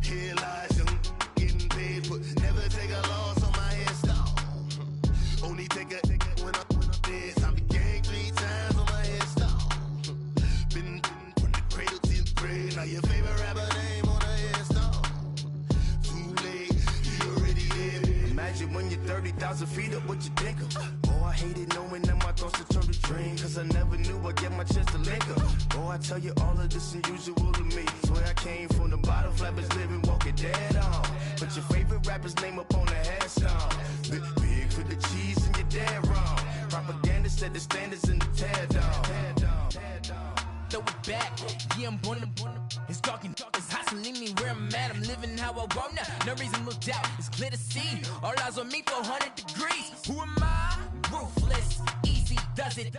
Here lies young, getting paid, but never take a loss on my headstone. Only take a when I'm dead. Zombie gang 3 times on my headstone. Been from the cradle to the grave. Now your favorite rapper name on a headstone. Too late, you already dead. Imagine when you're 30,000 feet up, what you think of? Oh, I hated knowing that my thoughts would turn to dream. Cause I never knew I'd get my chance to link up. Oh, I tell you all of this unusual to me. Swear I came from the bottom, flappers living, walking dead on. Put your favorite rapper's name up on the headstone. Big for the cheese and you're dead wrong. Propaganda set the standards in the tear down. Throw it back, yeah, I'm born to. It's talking, it's hustling me where I'm at. I'm living how I want now. No reason to look out, it's clear to see. All eyes on me for 100 degrees. Who am I? Ruthless, easy, does it.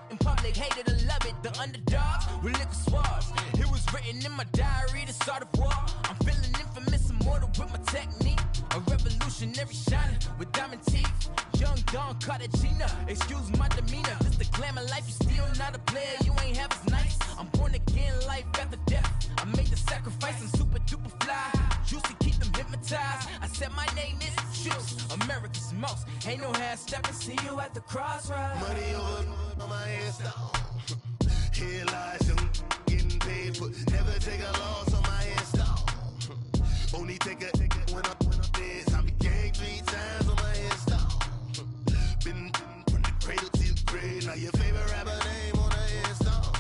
In public, hated to love it. The underdogs with liquor swabs. It was written in my diary to start a war. I'm feeling infamous, immortal with my technique. A revolutionary shining with diamond teeth. Young Don Cartagena, excuse my demeanor. This the glamour life, you still not a player. You ain't half as nice. I'm born again, life after death. I made the sacrifice, I'm super duper fly. Used to keep them hypnotized. I said my name is Juice, America's most. Ain't no half stepping, see you at the crossroads. Money over on my headstone. Here lies young, getting paid, but never take a loss on my headstone. Only take a when I'm dead. Zombie gang 3 times on my headstone. Been from the cradle to the grave. Now your favorite rapper name on a headstone.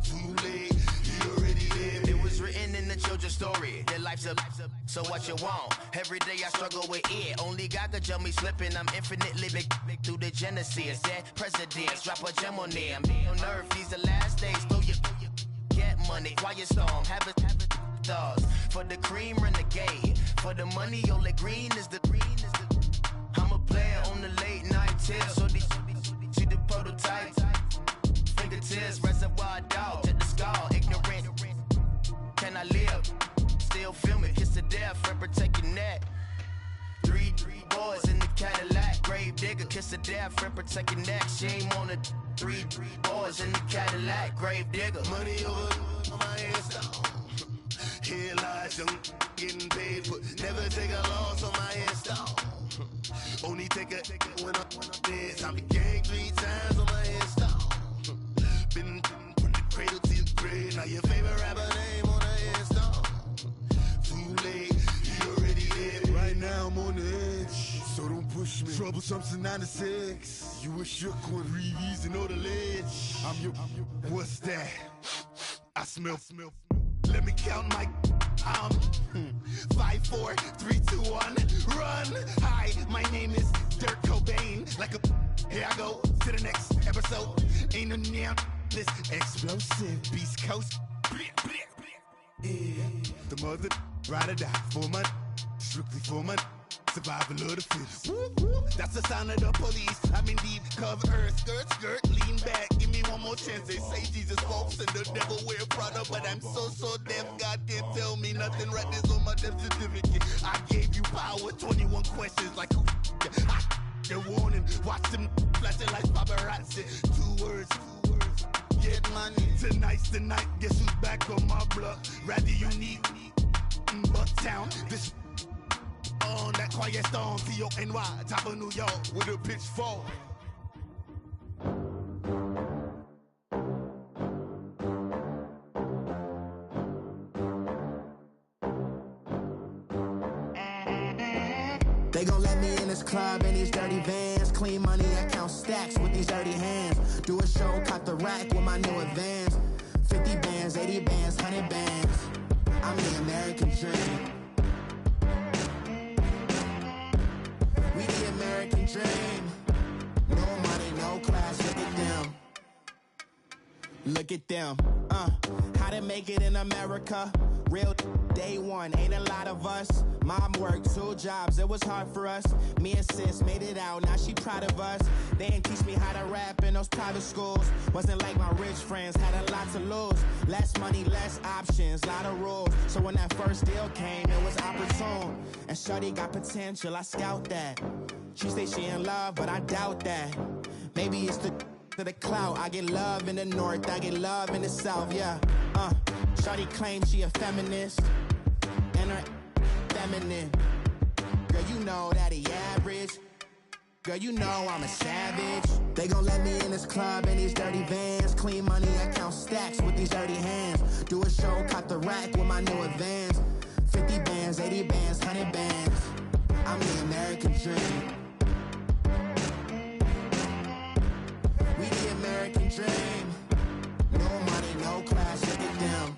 Too late, you already dead. It was written in the children's story. Their life's a so what you want? Every day I struggle with it. Only God could jump me slipping. I'm infinitely big through the genesis. Dead presidents, drop a gem on them. On earth, these the last days. Throw your get money, quiet storm. Have it thoughts. For the cream, renegade. For the money, only green is the. I'm a player on the late night tip. So these see the prototype. Fingertips, reservoir dog. Check the skull, ignorant. Can I live? Still film it, kiss to death, friend, protect your neck. 3 boys in the Cadillac, grave digger, kiss to death, friend, protect your neck. Shame on the 3 boys in the Cadillac, grave digger. Money over on my headstone. Here lies young, getting paid, but never take a loss on my headstone. Only take a when I'm dead. Zombie gang 3 times on my headstone. Something 96. You were shook with Reeves and all the ledge. I'm your. What's that? I smell. Let me count my. 5, 4, 3, 2, 1. Run. Hi, my name is Dirk Cobain. Like a. Here I go to the next episode. Ain't no damn this explosive Beast Coast. Yeah. The mother ride or die for my. Strictly for my. Survival of the fittest. That's the sound of the police. I'm indeed cover earth, skirt, lean back. Give me one more chance. They say Jesus walks and the devil wear Prada, but I'm so deaf. God can't tell me nothing. Right there's on my death certificate. I gave you power. 21 questions like who? They're warning. Watch them flashing like paparazzi. 2 words. Get money. Tonight's the night. Guess who's back on my block? Rather unique. Bucktown. This. On that quiet storm, T-O-N-Y, top of New York, with a pitchfork. They gon' let me in this club in these dirty vans. Clean money, I count stacks with these dirty hands. Do a show, caught the rack with my new advance. 50 bands, 80 bands, 100 bands. I'm the American dream. American dream. No money, no class, look at them. Look at them. How to make it in America. Real day one, ain't a lot of us. Mom worked 2 jobs, it was hard for us. Me and sis made it out, now she proud of us. They didn't teach me how to rap in those private schools. Wasn't like my rich friends, had a lot to lose. Less money, less options, lot of rules. So when that first deal came, it was opportune. And shorty got potential, I scout that. She say she in love, but I doubt that. Maybe it's the clout. I get love in the north, I get love in the south, yeah. Shawty claims she a feminist, and her feminine. Girl, you know that he average. Girl, you know I'm a savage. They gon' let me in this club in these dirty vans. Clean money, I count stacks with these dirty hands. Do a show, caught the rack with my new advance. 50 bands, 80 bands, 100 bands. I'm the American dream. We the American dream. No money, no class, look at them.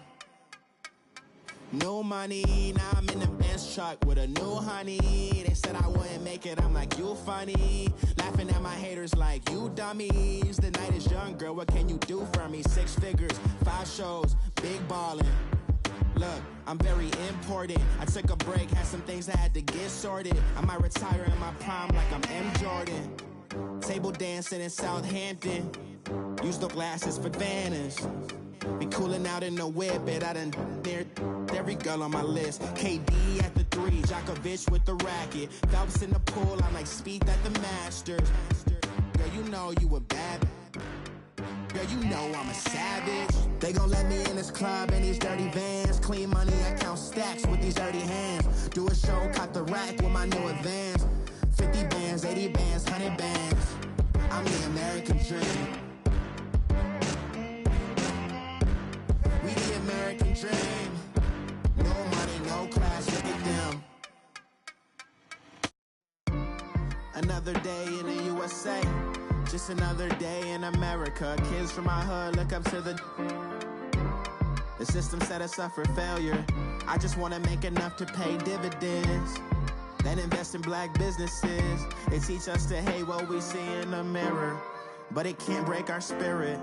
No money, now I'm in the Benz truck with a new honey. They said I wouldn't make it, I'm like, you funny. Laughing at my haters like, you dummies. The night is young, girl, what can you do for me? 6 figures, 5 shows, big ballin'. Look, I'm very important. I took a break, had some things I had to get sorted. I might retire in my prime like I'm M. Jordan. Table dancing in Southampton. Use the glasses for Vannas. Be cooling out in the whip, but I done near every girl on my list. KD at the 3, Djokovic with the racket. Phelps in the pool, I'm like Speed at the Masters. Girl, you know you a bad. Girl, you know I'm a savage. They gon' let me in this club in these dirty vans. Clean money, I count stacks with these dirty hands. Do a show, caught the rack with my new advance. 50 bands, 80 bands, 100 bands. I'm the American dream. We the American dream. No money, no class, look at them. Another day in the USA. Just another day in America. Kids from my hood look up to the system set us up for failure. I just want to make enough to pay dividends. Then invest in black businesses. They teach us to hate what we see in the mirror, but it can't break our spirit.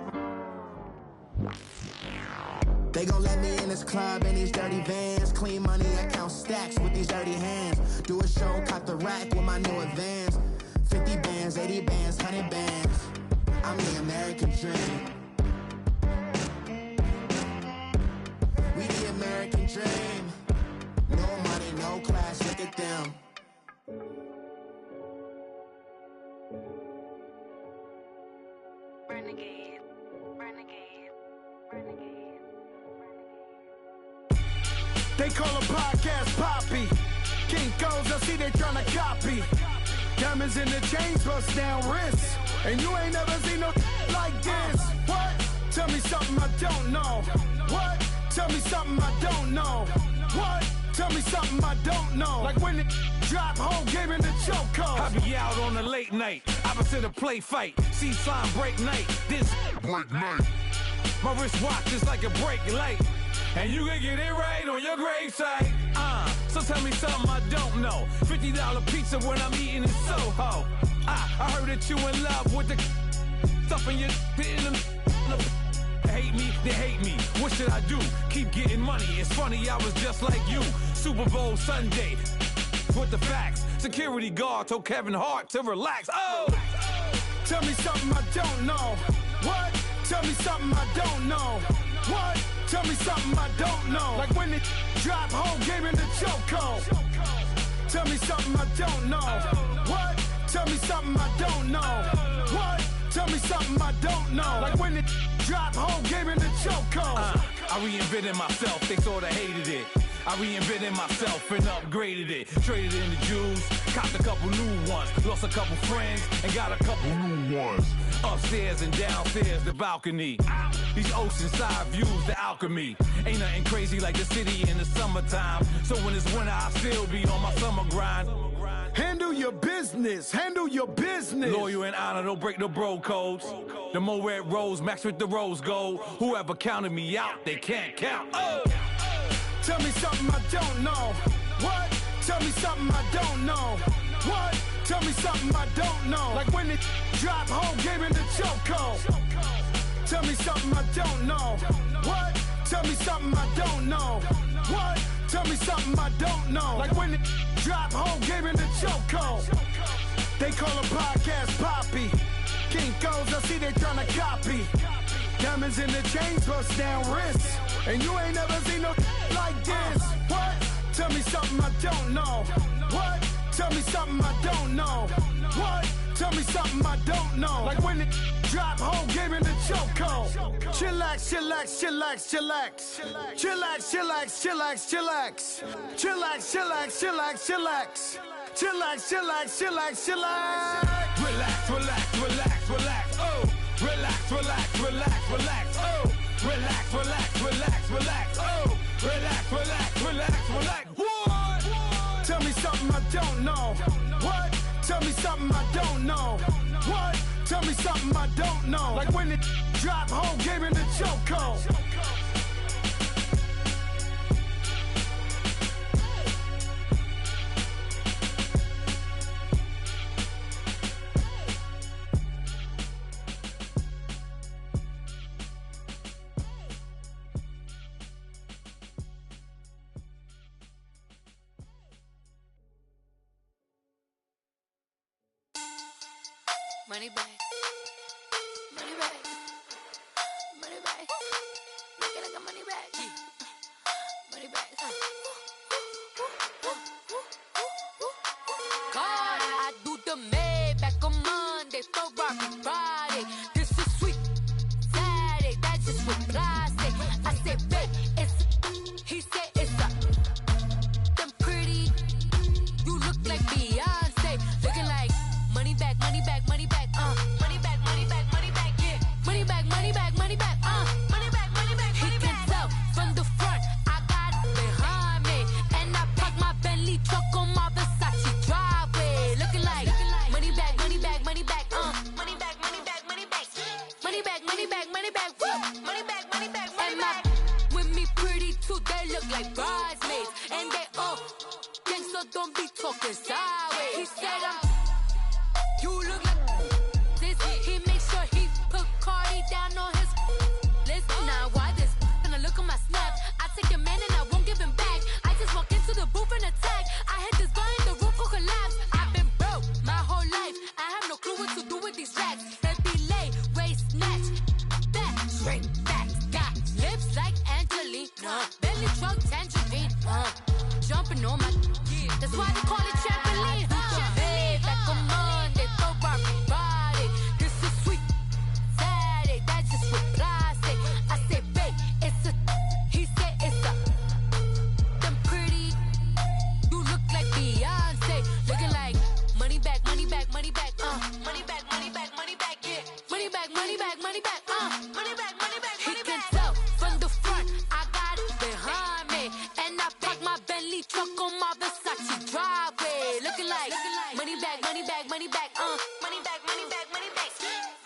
They gon' let me in this club in these dirty vans. Clean money, I count stacks with these dirty hands. Do a show, caught the rack with my new advance. 50 bands, 80 bands, 100 bands. I'm the American dream. We the American dream. No money, no class, look at them. Renegade, renegade, renegade, renegade. They call a podcast Poppy. Kinkos, I see they tryna copy. Diamonds in the chains, bust down wrists. And you ain't never seen no like this. What? Tell me something I don't know. What? Tell me something I don't know. What? Tell me something I don't know. Like when it drop whole game in the chokehold. I be out on a late night, opposite a play fight. See slime break night, this break night. My wrist watch is like a break light, and you can get it right on your gravesite. So tell me something I don't know. $50 pizza when I'm eating in Soho. I heard that you in love with the stuff in your hate me, they hate me. What should I do? Keep getting money. It's funny, I was just like you. Super Bowl Sunday with the facts. Security guard told Kevin Hart to relax. Oh! Tell me something I don't know. What? Tell me something I don't know. What? Tell me something I don't know. Like when it drop whole game in the chokehold. Tell me something I don't know. What? Tell me something I don't know. What? Tell me something I don't know. Like when it drop whole game in the chokehold. I reinvented myself, they sorta hated it. I reinvented myself and upgraded it. Traded in the Jews, copped a couple new ones. Lost a couple friends and got a couple new ones. Upstairs and downstairs, the balcony. These oceanside views, the alchemy. Ain't nothing crazy like the city in the summertime. So when it's winter, I still be on my summer grind. Handle your business, handle your business. Loyal and honor, don't break the bro codes. The more red rose, match with the rose gold. Whoever counted me out, they can't count. Oh! Tell me something I don't know. What? Tell me something I don't know. What? Tell me something I don't know. Like when it drop whole game in the chokehold. Tell me something I don't know. What? Tell me something I don't know. What? Tell me something I don't know. Like when it drop whole game in the chokehold. They call a podcast Poppy. Kinkos, I see they tryna copy. Diamonds in the chains, bust down wrists. And you ain't never seen no like this. What? Tell me something I don't know. What? Tell me something I don't know. What? Tell me something I don't know. Like when it drop whole game in the chokehold. Chillax, chillax, chillax, chillax. Chillax, chillax, chillax, chillax. Chillax, chillax, chillax, chillax. Chillax, chillax, chillax, chillax. Relax, relax, relax, relax. Oh. Relax, relax, relax, relax. Oh. Relax, relax, relax, relax. Oh. Relax, relax, relax, relax. What? Tell me something I don't know. What? Tell me something I don't know. What? Tell me something I don't know. Like when it drop whole game in the chokehold. Money back, money back, money back. Make it like a money back, money back. God, I do the Maybach on Monday, Ferrari Friday. This is sweet Saturday, that's just what I say. I said, babe, it's. He said it's a. Them pretty, you look like Beyonce, looking like money back, money back, money back. Money back, money back, money back, yeah. Money back, money back, money back, money back, money back, money back. He can tell from the front, I got it behind me. And I parked my Bentley truck on my Versace driveway. Looking like money back, money back, money back, money back, money back, money back. Money back, money back, money back, money back, money back, money back. With me pretty too, they look like bridesmaids. And they all gang, so don't be talking sideways. He said you look like this. He makes sure he put Cardi down on his list. Now why this? Gonna look at my snap. I take your man and I won't give him back. I just walk into the booth and attack. I hit this button, the roof will collapse. I've been broke my whole life. I have no clue what to do with these racks. That delay, waist snatch, back, straight back. Got lips like Angelina, belly truck tangerine. Jumping on my, that's why they call it trampoline. Babe, back on Monday, Ferrari Friday. This is sweet Saturday, that's just what I say. I say, babe, it's a. He said it's a. Them pretty, you look like Beyonce, looking like money back, money back, money back, money back, money back, money back, yeah. Money back, money back, money back, money back, money back, money back. He can tell from the front, I got it behind me, and I parked my Bentley truck on my Versace driveway. back, money back, money back, money back, money back,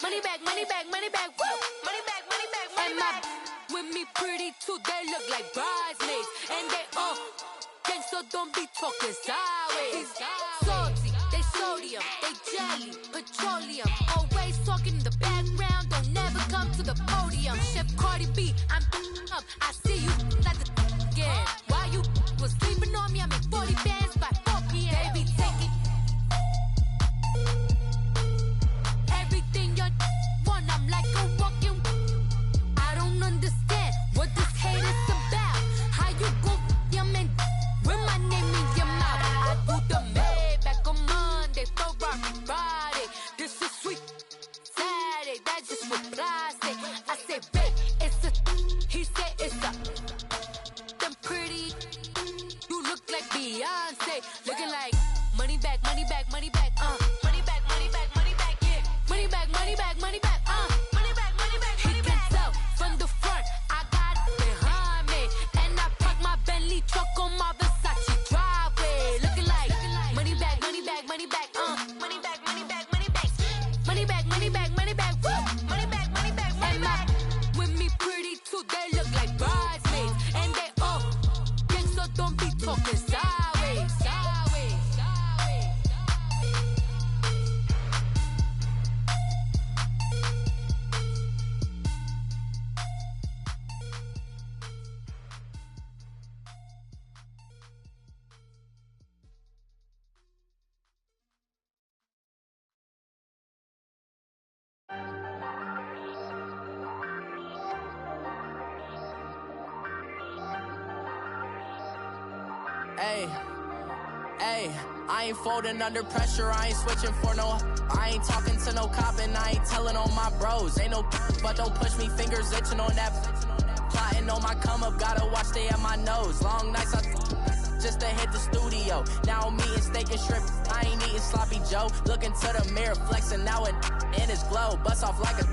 money back, money back, money back, woo, money back, money back, money back. With me pretty too, they look like bridesmaids, and they gang, so don't be talking sideways. Salty, they sodium, they jelly, petroleum. Always talking in the background, don't never come to the podium. Chef Cardi B, I'm up, I see you like the again. While you was sleeping on me, I make 40 bands by 4 p.m. They be taking everything you want, I'm like a walking. I don't understand what this hate is about. How you go your man with my name in your mouth? I do the Maybach on Monday, for Friday. This is sweet Saturday, that's just what I say. I say, babe, it's a, he said it's a, them pretty, you look like Beyonce, looking like money back, money back, money back, money back, money back, money back, yeah, money back, money back, money back, money back, money back, money back. He can tell from the front, I got it behind me, and I park my Bentley truck on my Versace driveway, looking like money back, money back, money back, money back, money back, money back, money back, money back, money back, woo, money back, money back, money back. With me pretty too, they look like bridesmaids, and they gang, so don't be talking sideways, sideways, sideways. Hey, I ain't folding under pressure, I ain't switching for no. I ain't talking to no cop and I ain't telling on my bros. Ain't no but don't push me, fingers itching on that. Plotting on my come up, gotta watch they at my nose. Long nights just to hit the studio. Now I'm eating steak and shrimp, I ain't eating sloppy Joe. Looking to the mirror, flexing now it in his glow. Bust off like a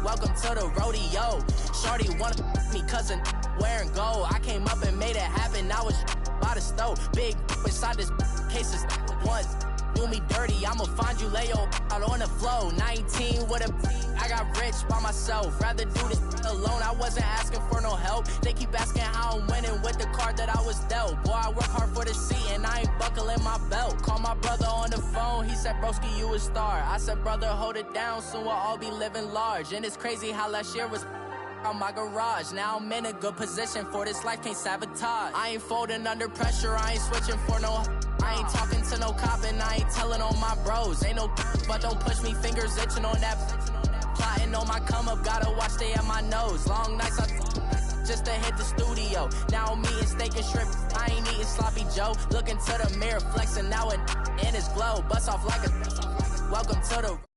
welcome to the rodeo. Shorty wanna me cousin wearing gold. I came up and made it happen, now it's by the stove. Big inside this case is once do me dirty, I'ma find you lay your out on the floor. 19 with a I got rich by myself, rather do this alone. I wasn't asking for no help, they keep asking how I'm winning with the card that I was dealt. Boy, I work hard for the seat and I ain't buckling my belt. Call my brother on the phone, he said, broski, you a star. I said, brother, hold it down, soon we'll all be living large. And it's crazy how last year was on my garage. Now I'm in a good position for this life, can't sabotage. I ain't folding under pressure, I ain't switching for no. I ain't talking to no cop and I ain't telling on my bros. Ain't no but don't push me, fingers itching on that. Plotting on my come up, gotta watch they at my nose. Long nights just to hit the studio. Now I'm eating steak and shrimp, I ain't eating sloppy Joe. Looking to the mirror, flexing now it in his glow. Bust off like a welcome to the